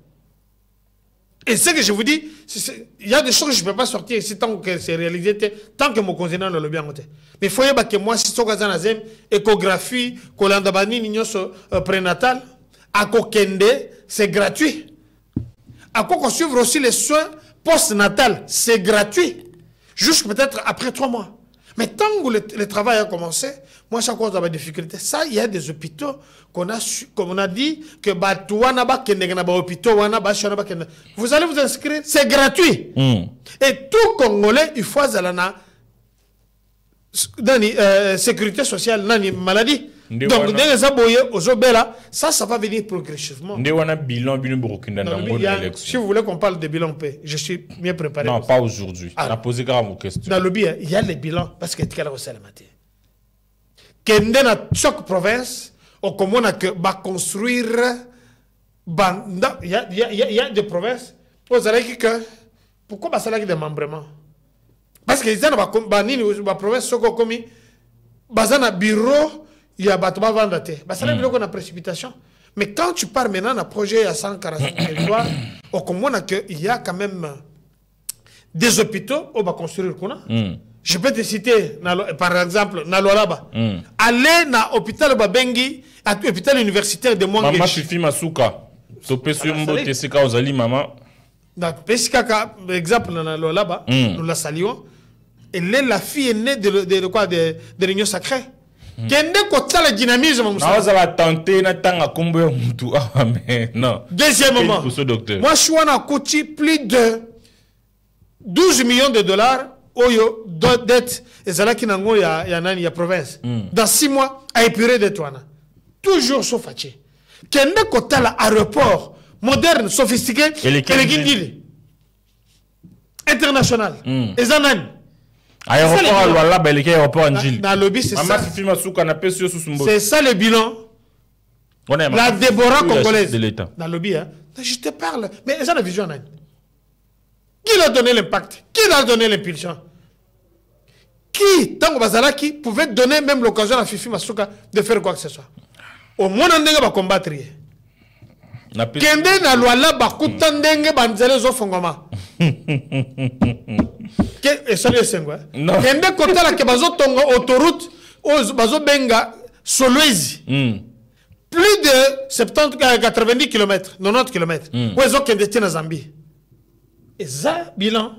Et ce que je vous dis, il y a des choses que je ne peux pas sortir ici tant que c'est réalisé, tant que mon continent ne le bien monté. Mais il faut que moi, si je suis échographie, kolandabani, nignos prénatal, à Kokende, c'est gratuit. À quoi qu'on suivre aussi les soins post-natal, c'est gratuit. Jusqu'à peut-être après 3 mois. Mais tant que le travail a commencé, moi, chaque fois, j'ai des difficultés. Ça, il y a des hôpitaux qu'on a, comme on a dit, que vous allez vous inscrire, c'est gratuit. Et tout Congolais, il faut la sécurité sociale, maladie. Donc, ça va venir progressivement. Si vous voulez qu'on parle de bilan paix, je suis mieux préparé. Non, pas aujourd'hui. On a posé grave vos questions. Dans le bilan, il y a les bilans parce que tu as la matière. Dans chaque province, on commence à construire. Il y a des provinces. Vous allez que pourquoi ça a des membrements? Parce que les gens dans la province sont comme dans un bureau. Il y a battement vendaté. Ça a une précipitation. Mais quand tu pars maintenant dans un projet à 145 territoires, on comprend qu'il y a quand même des hôpitaux où on va construire. Je peux te citer, par exemple, Naloraba. Allez dans l'hôpital Babengi, à l'hôpital universitaire de Mwangeli. Mama Fifi Masuka. Topesi mbote sika ozali maman. Na pesika exemple na là-bas, nous la saluons. Elle est la fille aînée de quoi de l'union sacrée. Kende kota le dynamisme Moussa. Ça va tenter na tanga kombo mutu mais non. Deuxièmement, moi je suis en coûté plus de 12 millions de dollars oyo dette ezalaki nango ya nani ya province. Dans 6 mois à épurer de toi. Toujours sauf faché. Kende kota l'aéroport moderne, sophistiqué, et international. Ezanani. Aéroport là bas il aéroport Angil. Dans lobby c'est ça. C'est ça le bilan. La Déborah congolaise de l'État. Dans lobby hein. Je te parle mais ça la vision nani. Qui l'a donné l'impact? Qui l'a donné l'impulsion? Qui tango bazalaki pouvait donner même l'occasion à Fifi Masuka de faire quoi que ce soit. Au moins on va combattre. Kende na lwala bakuta ndenge banzele zo fongoma. Et ça sengwa. Kende kota la ke bazo tongo autoroute bazo benga Solwezi. Plus de 70 90 km, 90 km. Wezo kende tina Zambie. Et ça bilan.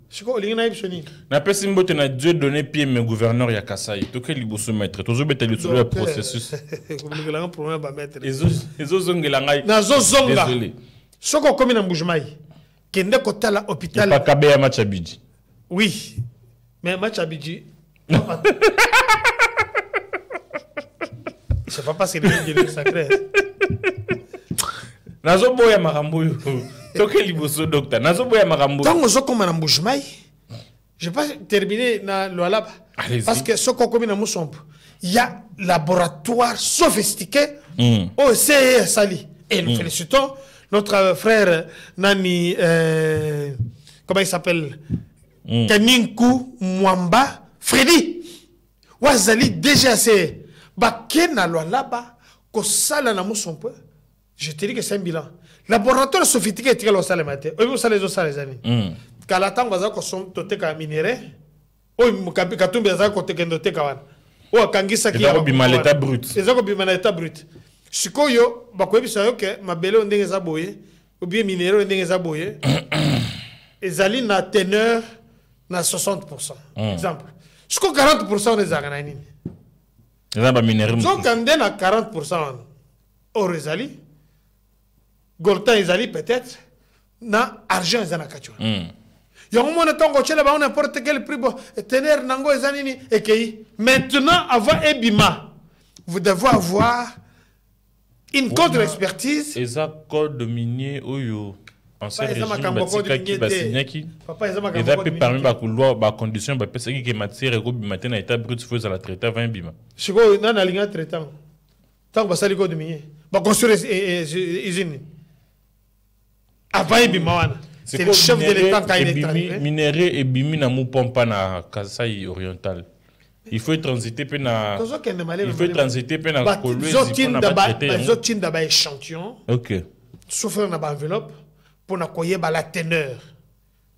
Siko linga na ibsoni. Na pesi mbote na Dieu donner pied mes gouverneurs ya Kasai. To ke liboso maître. Tozo betali sur le processus. Comme problème ba maître. Ezo zongela ngai. Na zo zonga. Désolé. Soko komi na Mbujimai. Kende kota la hôpital. Pas kabe ya Machabidji. Oui. Mais Machabidji. C'est pas parce que le sacré. Nazo boya makambo yo. Toke liboso docteur. Nazo boya makambo. Tango zo koma na Mbujimai. Je vais pas terminer na Lualaba. Parce que ce qu'on commet dans Moussomp, il y a laboratoire sophistiqué au CES Sali. Et nous félicitons notre frère Nani, comment il s'appelle, Kaninku Mwamba Freddy. Wazali DGAC. Bakena Lualaba, Kosala na Moussomp. Je te dis que c'est un bilan. Laboratoire sophistiqué est au salaire matin. Vous savez les années. Kalatan baza ko som toteka minéré. O mukabi katumbi baza ko tekendoteka wana. O akangisa ki ya bima l'état brut. Ezako bima l'état brut. Sikoyo bakoyebisa yo ke mabele ndenge za boye ou bien minéraux ndenge za boye. Ezali na teneur na 60%. Exemple. Siko 40% on ezaka na nini? Ezaba minéraux. So kande na 40% or ezali Goltan ezali peut-être na argent ezana kachwa. Yongo na tongo chela ba n'importe quel prix bon tenir nango ezanini ekei. Maintenant avant ebima vous devez avoir une contre-expertise. Eza code minier oyo ancien régime batika ki basignaki. Papa eza pe parmi ba couloir ba condition ba pesa ki matière ko bimate na état brut faut la traiter 20 bima. Siko na linga traitant. Tant ba sali code minier. Ba construire usine. Avant ebima wana. C'est le chef de l'État qui a été minéré et bimi na mupompa na Kasai oriental. Il faut transiter pe na. Il faut transiter pe na Kolwezi pour na traiter. Ils ont d'abord échantillon. OK. Souffle na enveloppe pour na koyer ba la teneur.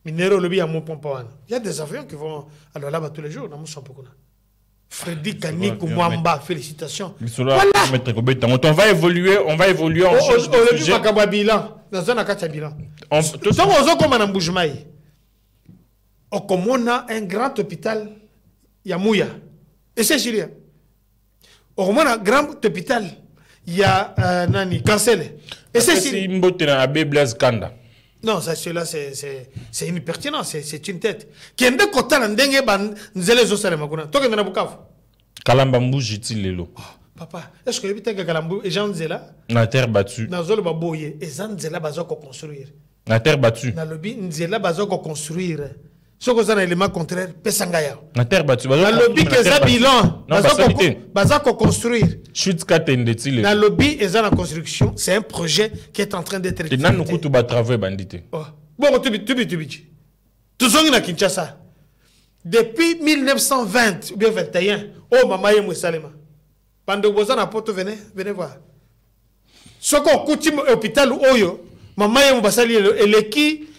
Minéré le bi à mupompa wana. Il y a des avions qui vont alors là-bas tous les jours na Moussompo kuna. Freddy Kaniku Mwamba, félicitations. Voilà. On va évoluer en sujet. Dans un cas bilan. Tout ça, on a comme un Mbujimai. On a un grand hôpital, Yamouya. Et c'est sérieux. On a un grand hôpital, il y a Nani, Cancel. Et c'est sérieux. Non, ça, cela, c'est une pertinence, c'est une tête. Qui est de côté de l'endenge ban nzele zo sale makuna. Toi, tu es dans Bukavu. Kalamba Mbujiti lelo. Papa, est-ce que tu as Kalambu et Jean Nzela? Na terre battue. Na zolo baboye et Jean Nzela bazo ko construire. Na terre battue. Na lobby Nzela bazo ko construire. Ce que ça un élément contraire, pesangaya. Na terre battue. Na lobby que ça bilan. Bazo ko construire. Chute katendeti le. Na lobby et ça la construction, c'est un projet qui est en train d'être réalisé. Et nan kutu ba travail bandité. Bon, tu tout ça na Kinshasa. Depuis 1920 ou bien 21, oh maman yé Moussalema. Pendant que vous avez porte, venez voir. Ce qu'on coutume hôpital Oyo, maman yé Moubassali et l'équipe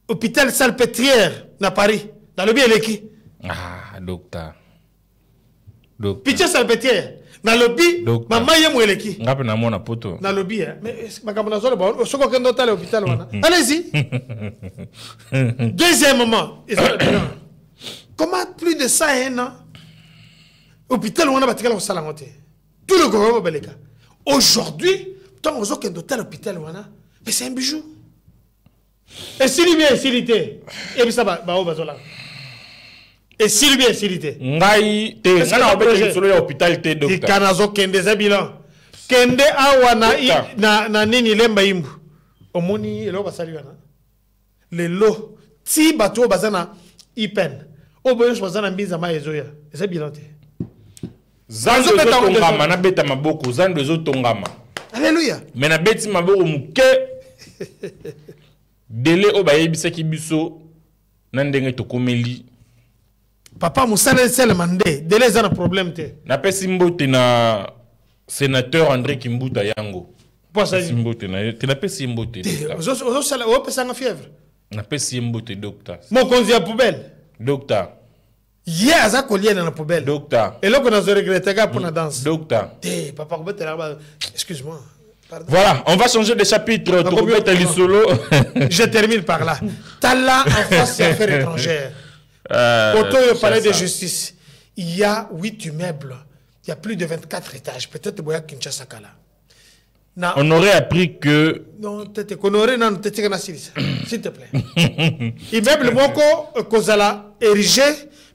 hôpital Salpêtrière à Paris. Dans le bien l'équipe. Ah, docteur. Pitié salpêtrière. Na lobby, maman yé moueleki. Ngape na mona poto. Na lobby, mais makamona zolo bon, soko kendo tala hôpital wana. Allez-y. Deuxièmement, comment plus de 101 ans hôpital wana batikala ko sala ngote. Tout le gouvernement beleka. Aujourd'hui, tant on zoko kendo tala hôpital wana, mais c'est un bijou. Et s'il y a silité, et puis ça va au bazola. Et s'il y a silité. Ngai te ngana obete solo ya hôpital te docteur. Kanazo kende za bilan. Kende awa na nini lemba imbu. Omoni elo basali wana. Le lo ti bato bazana ipen. Oboyo bazana mbiza ma ezoya. Eza bilan te. Zando tongama na beta maboko, zando zo tongama. Alléluia. Mais na beti maboko muke délai au bayebisa ki biso na ndenge to komeli. Papa Moussane c'est mandé, délai za na problème te. Na pesi mbote na sénateur André Kimbuta yango. Pour ça mbote na te na pesi mbote. Ozo sala o pesa nga fièvre. Na pesi mbote docteur. Mon konzi à poubelle. Docteur. Hier aza collier dans la poubelle. Docteur. Et là qu'on a regretté gars pour la danse. Docteur. Papa excuse-moi. Pardon. Voilà, on va changer de chapitre. Je termine par là. Tala en face des affaires étrangères. Autour du palais de justice, il y a 8 immeubles. Il y a plus de 24 étages. Peut-être Boya Kinshasa Kala. On aurait appris que. Non, peut-être qu'on aurait s'il te plaît. Immeuble Moko Kozala érigé,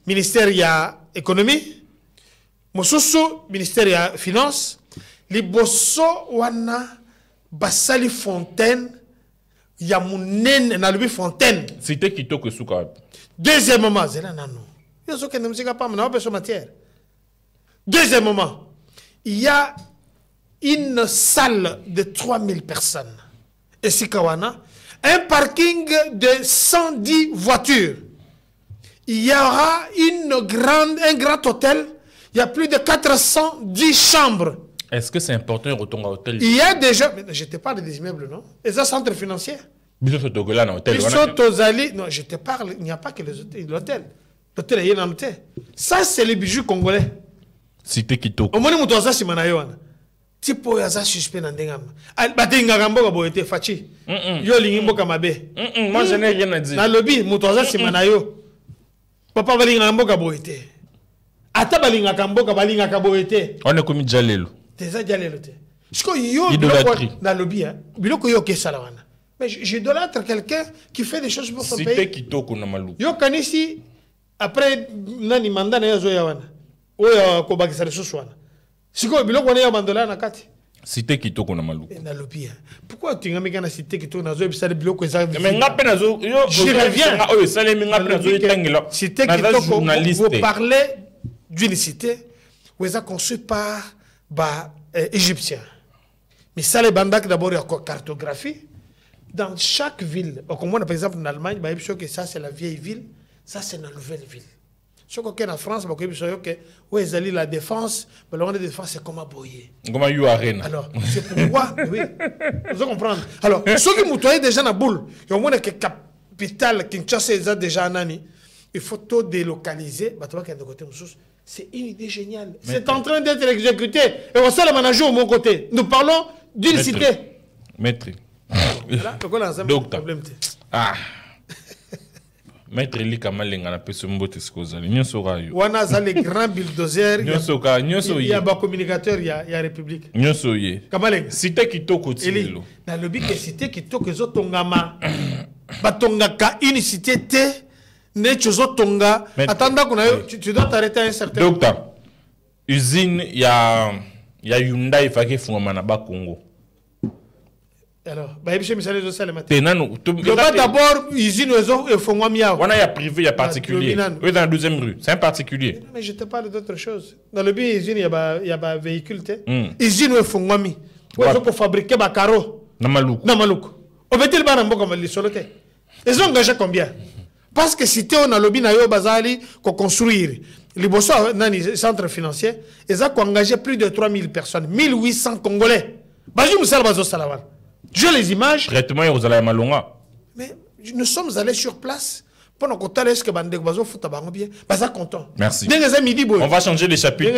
ministère il y a économie, Mosusu, ministère il y a finance. Liboso wana basali fontaine ya munene na lubi fontaine. C'était kitoko suka. Deuxièmement, zela nano. Yoso kende musika pa na opeso matière. Deuxièmement, il y a une salle de 3000 personnes. Et Sikawana, un parking de 110 voitures. Il y aura un grand hôtel, il y a plus de 410 chambres. Est-ce que c'est important de retourner à l'hôtel? Il y a déjà, mais je te parle des immeubles, non? Et ça, centre financier. Non, je te parle, il n'y a pas que l'hôtel. L'hôtel est un hôtel. Ça, c'est les bijoux congolais. Cité Kitoko. Au moins, nous avons ça, tipo ya za suspect na ndengama. Batinga gamboka boyete fachi. Yo lingimbo kamabe. Moi, je n'ai rien à dire. Na lobby, muto za simana yo. Papa balinga gamboka boyete. Ata balinga gamboka balinga kaboyete. On est comme Jalelo. Teza Jalelo te. Siko yo biloko na lobby hein. Biloko yo kesala wana. Mais j'idolâtre quelqu'un qui fait des choses pour son pays. Cité Kitoko na malu. Yo kanisi après nani mandana yazo ya wana. Oya ko bakisa resource wana. Siko biloko wana ya mandola na kati. Cité Kitoko na malu. Na lobby. Pourquoi tu ngami kana cité Kitoko na zo ebisa biloko eza. Mais ngape na zo yo je reviens. Oyo salemi ngape na zo etangela. Cité Kitoko vous parlez d'une cité où elle est construite par Égyptiens. Mais ça, les bandacs d'abord, il y a une cartographie. Dans chaque ville, comme on a par exemple en Allemagne, il y a que ça c'est la vieille ville, ça c'est la nouvelle ville. Ce qu'on a en France, il y a que où est la défense, mais la défense c'est comme à Boyer. Comme à Arena. Alors, c'est pourquoi, oui, vous comprenez. Alors, ceux qui m'ont déjà dans la boule, il y a que capitale, Kinshasa est déjà en année. Il faut tout délocaliser. C'est une idée géniale. C'est en train d'être exécuté. Et on sait le manager de mon côté. Nous parlons d'une cité. Maître. Docteur. Ah. Maître Eli Kamalenga na peso mbote sikozali. Nyoso rayo. Wana za les grands bulldozers. Nyoso ka, nyoso il y a ba communicateur, il y a République. Nyoso ye. Kamalenga. Cité Kitoko tilelo. Na lobi que cité Kitoko zotongama. Batongaka une cité te. Tu dois t'arrêter à un certain moment. Docteur, usine, il y a Hyundai qui fait un Congo. Alors, d'abord, usine, il faut un miao. On a privé, il y a particulier. Oui, dans la 12e rue. C'est un particulier. Mais je te parle d'autre chose. Dans le but, usine, il y a un véhicule. Usine, il faut un mi. Pour fabriquer des carreaux. Namaloukou. On veut-il pas un bon comme les solotés? Ils ont engagé combien? Parce que si tu as un lobby nayo bazali ko construire les bosso nani centre financier ils ont engagé plus de 3000 personnes 1800 congolais bazu musala bazo salawan je les images traitement aux malonga. Mais nous sommes allés sur place Pendant qu'on est-ce que bande bazo foot bango bien, baza content. Merci. Midi, on va changer les chapitres.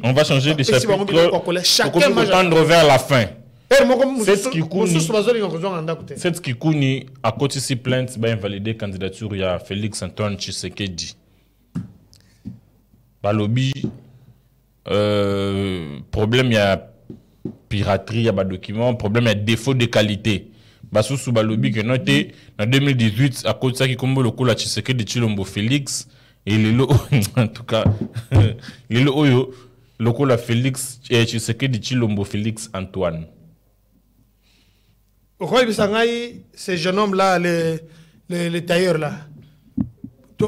On va changer les chapitres. Chacun va tendre vers la fin. Cette Kikouni à côté de plainte va invalider candidature il y a Félix Antoine Tshisekedi. Balobi problème il y a piraterie, il y a documents, problème il y a défaut de qualité. Basou Balobi que noté en 2018 à cause de ça qui combo le coup la Tshisekedi Tshilombo Félix et les lots en tout cas les lots oyo le coup la Félix et Tshisekedi Tshilombo Félix Antoine. Ces jeunes hommes là, les tailleurs là.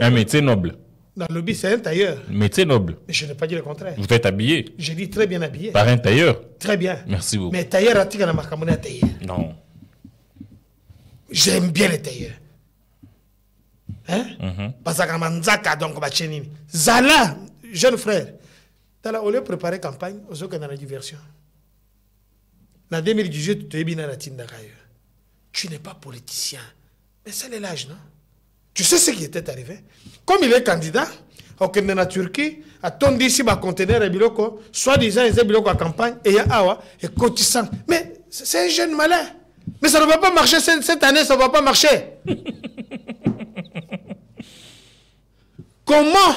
Un métier noble. Dans le lobby, c'est un tailleur. Métier noble. Mais je n'ai pas dit le contraire. Vous êtes habillé. J'ai dit très bien habillé. Par un tailleur. Très bien. Merci beaucoup. Mais tailleur a tiré la marque à tailleur. Non. J'aime bien les tailleurs. Hein? Parce que Manzaka donc Bachenini. Zala, jeune frère. Au lieu de préparer campagne, aux autres dans la diversion. En 2018, tu es bien à la Tindakayo. Tu n'es pas politicien. Mais c'est l'âge, non? Tu sais ce qui était arrivé? Comme il est candidat, au Kenya na Turquie, à ton ici, ma conteneur et biloko, soi-disant, ils ont biloko à campagne, et il y a awa, et cotissant. Mais c'est un jeune malin. Mais ça ne va pas marcher cette année, ça ne va pas marcher. Comment?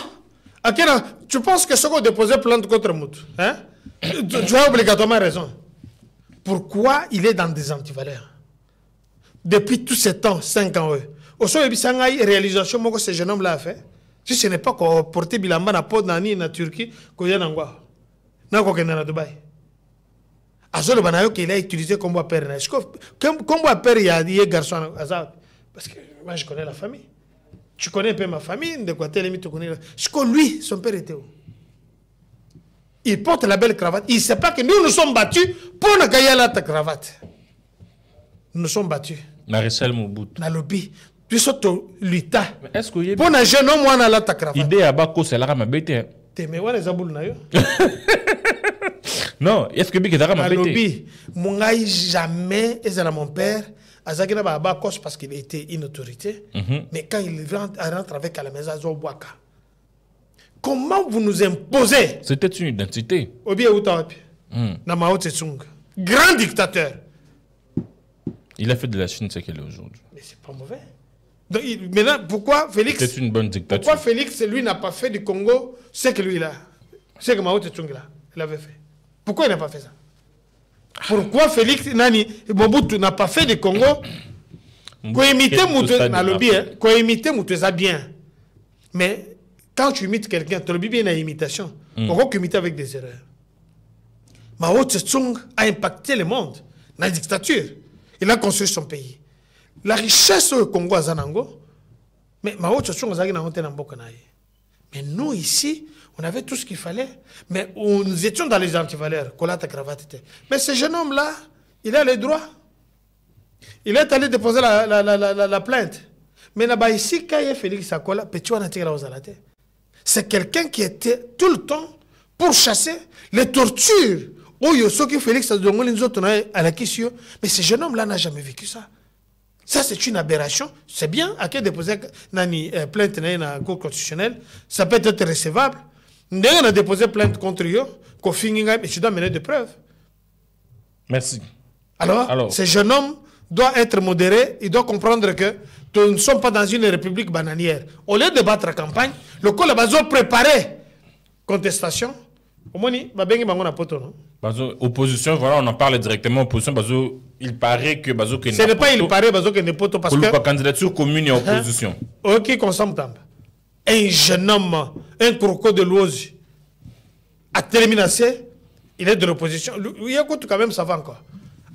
Tu penses que ce qu'on déposait plainte contre Moutou, hein? Tu as obligatoirement raison. Pourquoi il est dans des antivaleurs? Depuis tous ces temps, 5 ans, au sein de réalisation que ce jeune homme-là a fait, si ce n'est pas qu'on porte Bilamba na pod nani na Turquie, qu'on y a n'angwa, n'a qu'au Kenya na Dubaï. Azol Banayo qu'il a utilisé comme père. Comme père, il y a des garçons à parce que moi je connais la famille. Tu connais un peu ma famille, de quoi tu connais. Ce que lui, son père était où? Il porte la belle cravate. Il ne sait pas que nous nous sommes battus pour ne gagner la cravate. Nous nous sommes battus. Maréchal Mobutu. Dans le lobby. Puis surtout, l'État. Est-ce que vous pour un jeune homme, on a la cravate. Idée à Bako, c'est la mabete. T'es mais les aboules na yo. Non, est-ce que Biko est la mabete? Dans le lobby. Mon gars, jamais, et mon père, Azakina ba Bakos parce qu'il était une autorité. Mais quand il rentre avec à la maison, Zobwaka. Comment vous nous imposez? C'était une identité. Obi Outapi. Namao Tsetsung. Grand dictateur. Il a fait de la Chine ce qu'elle est aujourd'hui. Mais c'est pas mauvais. Donc, maintenant, pourquoi Félix... C'est une bonne dictature. Pourquoi Félix, lui, n'a pas fait du Congo ce que lui, il a? Ce que Mao Tsetsung, il avait fait. Pourquoi il n'a pas fait ça? Pourquoi Félix Mobutu n'a pas fait du Congo? Quand imiter Moutou, quand imiter Moutou, ça bien. Mais quand tu imites quelqu'un, tu as bien une imitation. On va imiter avec des erreurs. Mao Tsetsung a impacté le monde dans la dictature. Il a construit son pays. La richesse au Congo à Zanango, mais Mao Tsetsung a dit mais nous ici, on avait tout ce qu'il fallait, mais nous étions dans les antivaleurs. Mais ce jeune homme-là, il a les droits. Il est allé déposer la plainte. Mais là-bas ici, quand il y a Félix Sakola, c'est quelqu'un qui était tout le temps pour chasser les tortures. Mais ce jeune homme-là n'a jamais vécu ça. Ça, c'est une aberration. C'est bien, à quel déposer plainte dans la Cour constitutionnelle, ça peut être recevable. On a déposé plainte contre eux, mais tu dois mener des preuves. Merci. Alors, ce jeune homme doit être modéré, il doit comprendre que nous ne sommes pas dans une république bananière. Au lieu de battre la campagne, le col a préparé contestation. Au moins, opposition, voilà, on en parle directement. Opposition, il paraît que ce n'est pas il paraît que ne poto parce que la candidature commune et opposition. Ok, consomme temps. Un jeune homme, un crocodile de l'ose, à terminer, il est de l'opposition. Il y a quand même ça va encore.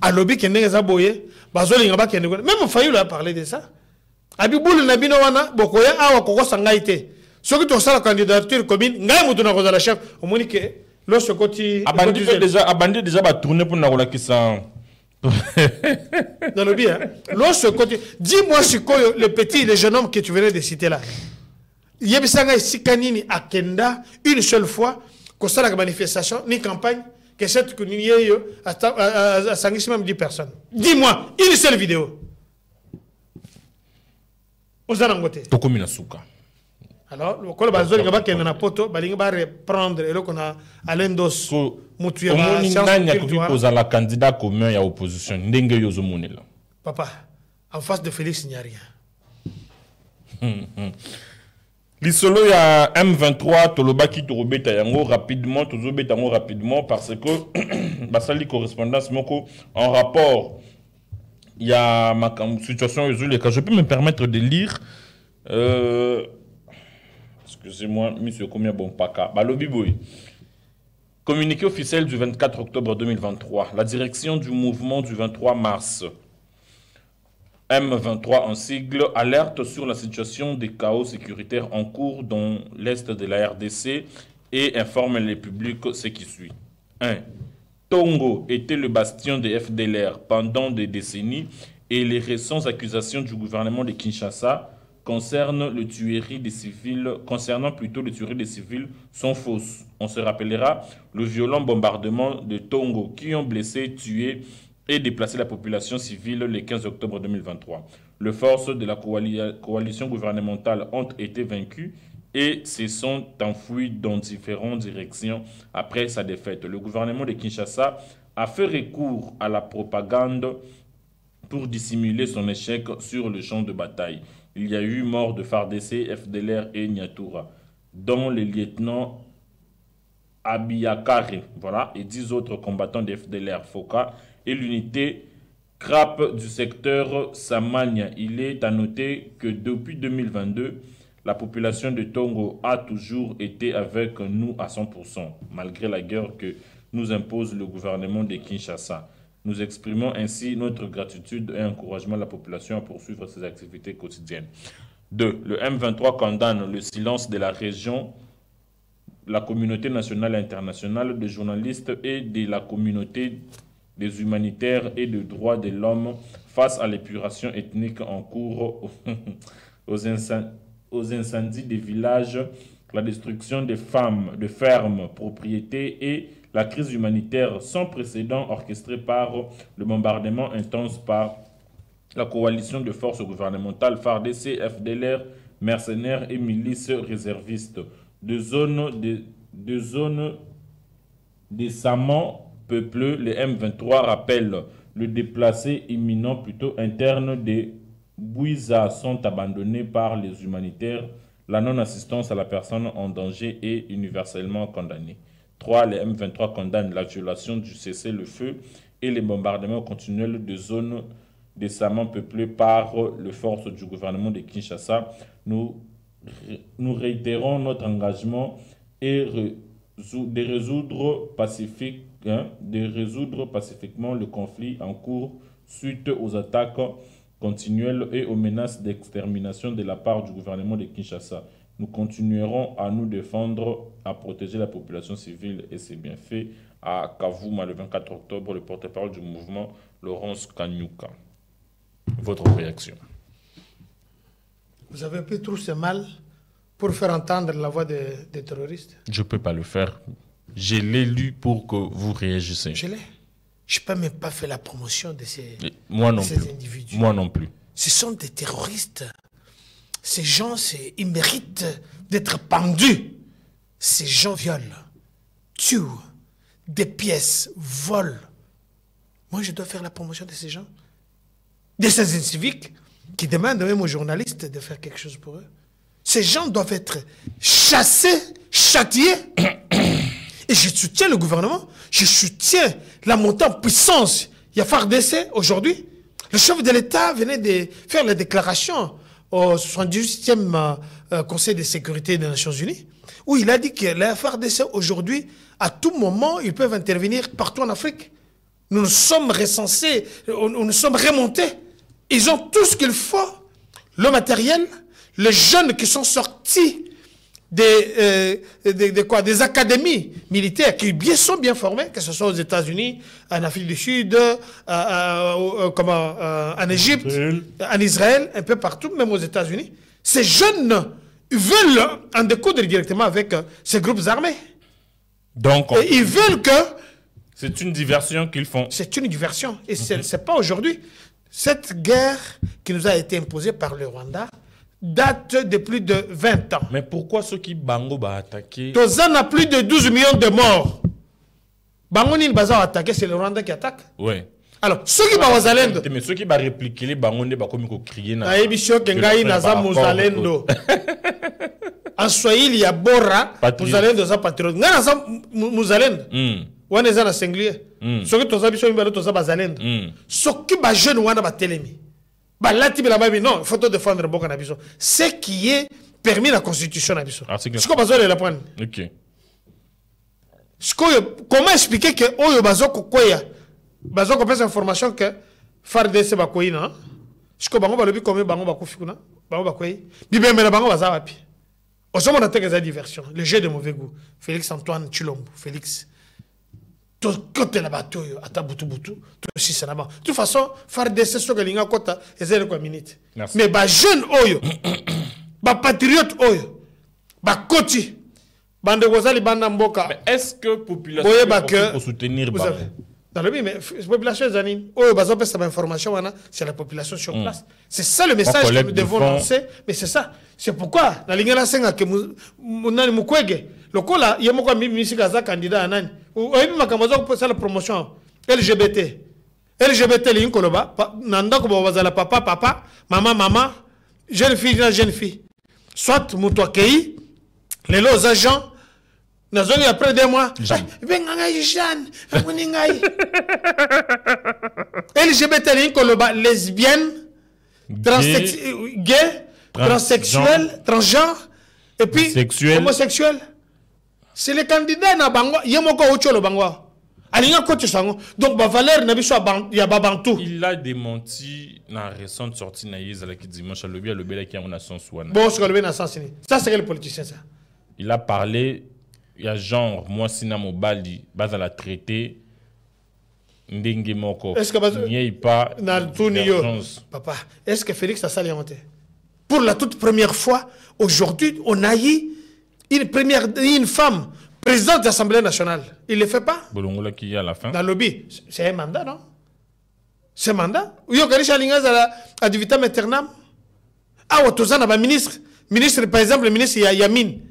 À lobby qui n'est pas boyé, même Fayou a parlé de ça. Abiboul Nabino wana bokoya awa koko sangaite. Ce que tu as la candidature commune, ngai mutu na la chef, au moins que lorsque côté abandé déjà va tourner pour na qui ça. Dans le bien. Lorsque côté, dis-moi si le petit, le jeune homme que tu venais de citer là. Yebisanga sikanini akenda une seule fois que ça la manifestation ni campagne que cette communiée à 5 même 10 personnes. Dis-moi une seule vidéo. Ozanangote. Tokomina Souka. Alors, le col bazoli gaba qui est na poto, balinga ba reprendre et là qu'on a Alendos. Mutuya ba science aux la candidat commun ya opposition ndenge yozo monela. Papa, en face de Félix il n'y a rien. L'isolo ya M23 tolobaki torobeta yango rapidement tozobeta yango rapidement parce que basali correspondance moko en rapport il y a ma situation je peux me permettre de lire excusez-moi monsieur Komia Bompaka balobi boy. Communiqué officiel du 24 octobre 2023 la direction du mouvement du 23 mars M23 en sigle alerte sur la situation des chaos sécuritaires en cours dans l'est de la RDC et informe les publics ce qui suit. 1. Tongo était le bastion des FDLR pendant des décennies et les récentes accusations du gouvernement de Kinshasa concernant le tuerie des civils sont fausses. On se rappellera le violent bombardement de Tongo qui ont blessé, tué et déplacer la population civile le 15 octobre 2023. Les forces de la coalition gouvernementale ont été vaincues et se sont enfouies dans différentes directions après sa défaite. Le gouvernement de Kinshasa a fait recours à la propagande pour dissimuler son échec sur le champ de bataille. Il y a eu mort de FARDC, FDLR et Nyatura, dont les lieutenants Abiyakare, voilà, et 10 autres combattants de FDLR, Foka, et l'unité CRAP du secteur Samania. Il est à noter que depuis 2022, la population de Tongo a toujours été avec nous à 100%, malgré la guerre que nous impose le gouvernement de Kinshasa. Nous exprimons ainsi notre gratitude et encouragement à la population à poursuivre ses activités quotidiennes. 2. Le M23 condamne le silence de la région, la communauté nationale et internationale, des journalistes et de la communauté des humanitaires et des droits de l'homme face à l'épuration ethnique en cours, aux incendies des villages, la destruction des femmes, de fermes, propriétés et la crise humanitaire sans précédent orchestrée par le bombardement intense par la coalition de forces gouvernementales FARDC, FDLR, mercenaires et milices réservistes de zones décemment peuplées. Les M23 rappellent le déplacé imminent plutôt interne des Bouiza sont abandonnés par les humanitaires. La non-assistance à la personne en danger est universellement condamnée. 3. Les M23 condamnent la violation du cessez-le-feu et les bombardements continuels de zones décemment peuplées par les forces du gouvernement de Kinshasa. Nous réitérons notre engagement de résoudre pacifiquement le conflit en cours suite aux attaques continuelles et aux menaces d'extermination de la part du gouvernement de Kinshasa. Nous continuerons à nous défendre, à protéger la population civile et ses bienfaits. À Kavouma, le 24 octobre, le porte-parole du mouvement, Laurence Kanyuka. Votre réaction? Vous avez un peu trop ce mal pour faire entendre la voix des terroristes? Je ne peux pas le faire. Je l'ai lu pour que vous réagissiez. Je l'ai. Je n'ai pas même pas fait la promotion de ces individus. Moi non plus. Ce sont des terroristes. Ces gens, ils méritent d'être pendus. Ces gens violent, tuent, des pièces, volent. Moi, je dois faire la promotion de ces gens. De ces civiques qui demandent même aux journalistes de faire quelque chose pour eux. Ces gens doivent être chassés, châtiés. Et je soutiens le gouvernement. Je soutiens la montée en puissance. Il y a FARDC aujourd'hui. Le chef de l'État venait de faire la déclaration au 78e Conseil de sécurité des Nations Unies, où il a dit que la FARDC aujourd'hui, à tout moment, ils peuvent intervenir partout en Afrique. Nous nous sommes recensés, nous nous sommes remontés. Ils ont tout ce qu'il faut, le matériel, les jeunes qui sont sortis des académies militaires qui sont bien formés, que ce soit aux États-Unis, en Afrique du Sud, en Égypte, en Israël, un peu partout, même aux États-Unis. Ces jeunes veulent en découdre directement avec ces groupes armés. Donc, et ils veulent que... C'est une diversion qu'ils font. C'est une diversion. Et ce n'est pas aujourd'hui. Cette guerre qui nous a été imposée par le Rwanda, date de plus de 20 ans. Mais pourquoi ceux qui Bango va attaquer? Tozan a plus de 12 millions de morts. Bango ni baza attaquer, c'est le Rwanda qui attaque. Ouais. Alors, ceux qui vont Zalendo. Mais ceux qui vont répliquer les Bango ne va comme crier na. Aïbisho Kengai Naza Muzalendo. En Swahili, il y a Bora, Muzalendo za patriote. Ngana za Muzalendo. Wana za na singulier. Ceux qui toza biso mbalo toza bazalendo. Ceux qui ba jeune wana ba telemi. Ba lati bila babi non, il faut te défendre boka na biso. Ce qui est permis la constitution na biso. Ce qu'on bazo la prendre. OK. Comment expliquer que Oyo Bazoko Koya Bazoko pèse information que FARDC Bakoyi na Siko Bango Balobi comme Bango Bakofikuna Bango Bakoyi Bibembe na Bango Bazawapi Osomo na teke za diversion le jeu de mauvais goût Félix Antoine Chilombo Félix to côté la bateau ata butu butu to si ça là-bas de toute façon FARDC so que linga kota ezele kwa minute mais ba jeune Oyo ba patriote Oyo ba koti Bande Gozali Banda Mboka. Mais est-ce que la population pour soutenir Bango? Dans le mais la population Zanine, oh, bazo pèse cette information, c'est la population sur place. C'est ça le message que nous devons lancer. Mais c'est ça. C'est pourquoi, dans l'Ingala Senga, que Mounani Mukwege, le coup là, il y a beaucoup de musique à candidat à Nani. Ou il y a pour la promotion LGBT. LGBT, il y a un coloba, Nanda Kobazala papa, maman, jeune fille. Soit Moutouakei, les lots agents, nous avons après 2 mois. LGBT, lesbienne, gay, transsexuel, transgenre, et puis homosexuel. C'est les candidats na bango, yemoko ocho le bango. Alinga kote sango. Donc ba valeur na biso ya babantu. Il a démenti na récente sortie na Yezala qui dimanche le bela qui a mon sens wana. Bon, ce que le sens ni. Ça c'est quel politicien ça? Il a parlé, il y a genre, moi, si Namo Bali, bas à la traité, Ndenge Moko. Est-ce que il n'y a pas Papa, est-ce que Félix a salienté? Pour la toute première fois, aujourd'hui, on a eu une femme présidente de l'Assemblée nationale. Il ne le fait pas? Bolongola qui est à la fin. Dans le lobby. C'est un mandat, non? C'est un mandat? Ou il y a à du vitam aeternam? Ah, Otozana, ministre, par exemple, le ministre Yamine.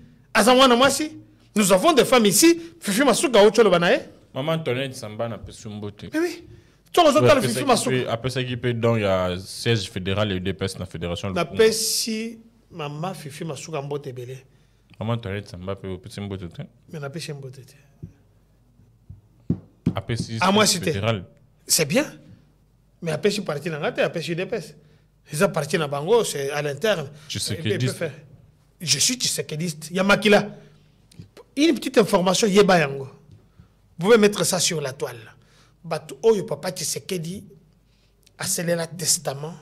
Nous avons des femmes ici. Fifi Masuka Ocholo Banae. Maman Antoinette Samba n'a pas su mbote. Oui. Tu as le Fifi Masuka. Après ça, il y a siège fédéral et DPS dans la fédération. La PSI, maman Fifi Masuka mbote belé. Maman Antoinette Samba peut petit mbote. Mais la PSI mbote. Après si à moi fédéral. C'est bien. Mais la PSI partie dans la tête, la PSI DPS. Les a parti dans Bango, c'est à l'interne. Je sais que je suis Tshisekedi. Yamakila. Une petite information, Yebayango. Vous pouvez mettre ça sur la toile. Batu Oyo Papa Tshisekedi a scellé le testament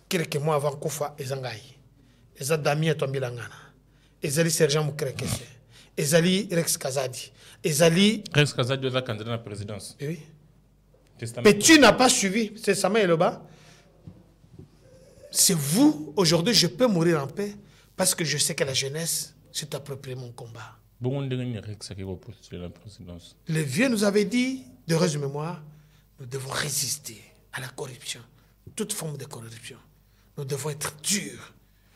quelques mois avant Kofa et Zangaï. Et Zadami et Tombilangana. Et Zali Sergent Moukrekese. Et Zali Rex Kazadi. Et Zali. Rex Kazadi est candidat à la présidence. Oui. Mais tu n'as pas suivi. C'est Sama et le bas. C'est vous, aujourd'hui, je peux mourir en paix. Parce que je sais que la jeunesse s'est approprié mon combat. Les vieux nous avaient dit, d'heureuse mémoire, nous devons résister à la corruption, toute forme de corruption. Nous devons être durs.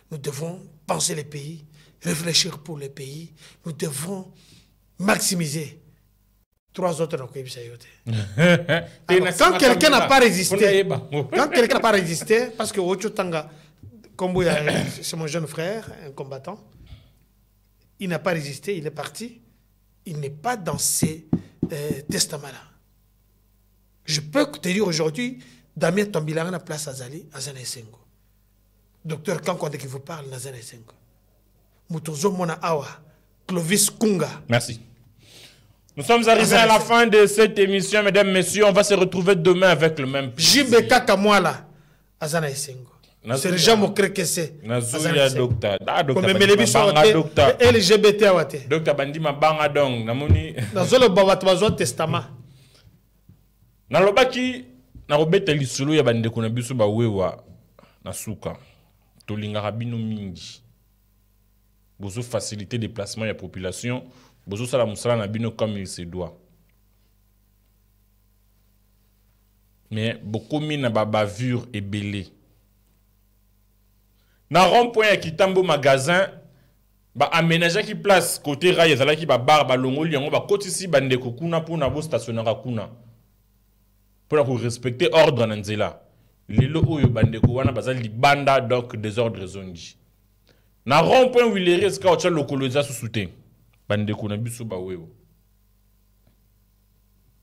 Nous devons penser les pays, réfléchir pour les pays. Nous devons maximiser. 3 autres n'ont pas. Quand quelqu'un n'a pas résisté, parce que Ocho Tanga, c'est mon jeune frère, un combattant. Il n'a pas résisté, il est parti. Il n'est pas dans ces testaments-là. Je peux te dire aujourd'hui, Damien Tombilanga a place à Zali, à Zanesengo. Docteur Kankwande qui vous parle, à Zanesengo. Mutozo Mona Awa, Clovis Kunga. Merci. Nous sommes arrivés à la fin de cette émission, mesdames, messieurs. On va se retrouver demain avec le même plaisir. Jibeka Kamwala, à Zanesengo. C'est le gens qui c'est. Nazuya docteur. Docteur. LGBT awate. Docteur Bandima Banga Dong. Namoni. Nazolo Babatwazo Testament. Nalobaki, Narobete Lisulu ya bande kuna biso ba wewa nasuka. Tolinga rabino mingi. Bozo faciliter déplacement ya population. Bozo sala musala na bino comme il se doit. Mais beaucoup mina ba bavure et belé. Na rond-point ya Kitambo magasin, ba aménager qui place côté rail ezala ki ba bar ba longoli yango ba kotisi bandeko kuna pour na bo stationnaire kuna. Pour ko respecter ordre na nzela. Lelo oyo bandeko wana bazali libanda donc désordre zongi. Na rond-point Willery ska ocha lokoloza sous soutien. Bandeko na biso ba wewo.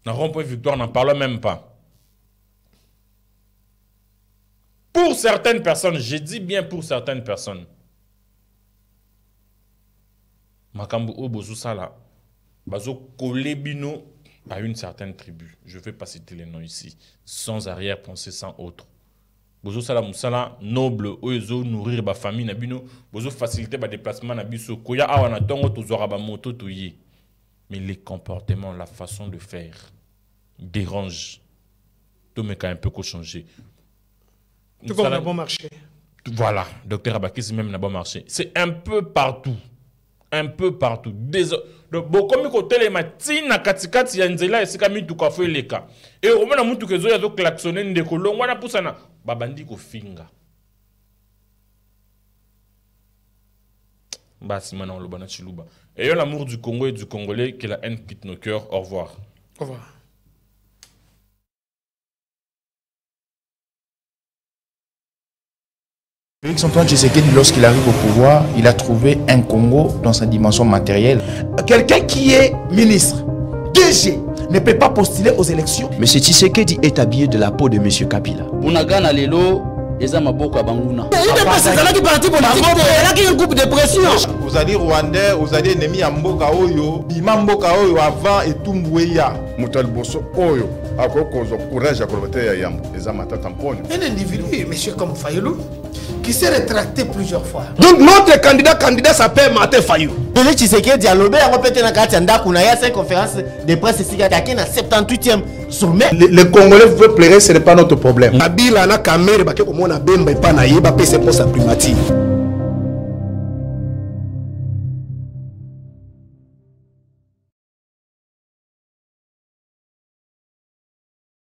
Na rond-point Victoire n'en parle même pas. Pour certaines personnes, je dis bien pour certaines personnes. Makambu o bozo sala. Bazo kolebino à une certaine tribu. Je ne vais pas citer les noms ici. Sans arrière-pensée, sans autre. Bozo sala musala noble ozo nourrir ba famille na bino. Bozo faciliter ba déplacement na biso. Koya awana tongo tozora ba moto toyi. Mais les comportements, la façon de faire dérange. Tout me quand un peu changer. Tout comme n'a bon marché. Voilà, docteur Abakis même n'a bon marché. C'est un peu partout. Un peu partout. Donc, comme côté les matins, na katikati ya nzela esika mitu ka fo eleka. Et au moins na mutu kezo ya zo klaxonner ndeko lo wana pusana babandi ko finga. Basi mana lo bana chiluba. Ayons l'amour du Congo et du Congolais, que la haine quitte nos cœurs. Au revoir. Au revoir. Félix Antoine Tshisekedi, lorsqu'il arrive au pouvoir, il a trouvé un Congo dans sa dimension matérielle. Quelqu'un qui est ministre, DG, ne peut pas postuler aux élections. M. Tshisekedi est habillé de la peau de M. Kabila. Unagana lelo eza maboko banguna. Vous allez rwandais, vous allez ennemi ya mboka oyo, bima mboka oyo avant etumbueya. Mutal boso oyo akokozo courage ya kolobete ya yambo eza matata mponyo. Un individu, monsieur comme Fayulu, qui s'est rétracté plusieurs fois. Donc notre candidat s'appelle Martin Fayulu. Félix Tshisekedi dialogue on peut na kati ndaku na ya 5 conférences de presse ici à na 78e sommet. Les Congolais veulent pleurer, ce n'est pas notre problème. Kabila na kamere bake komona bemba epana yeba pese pour sa primature.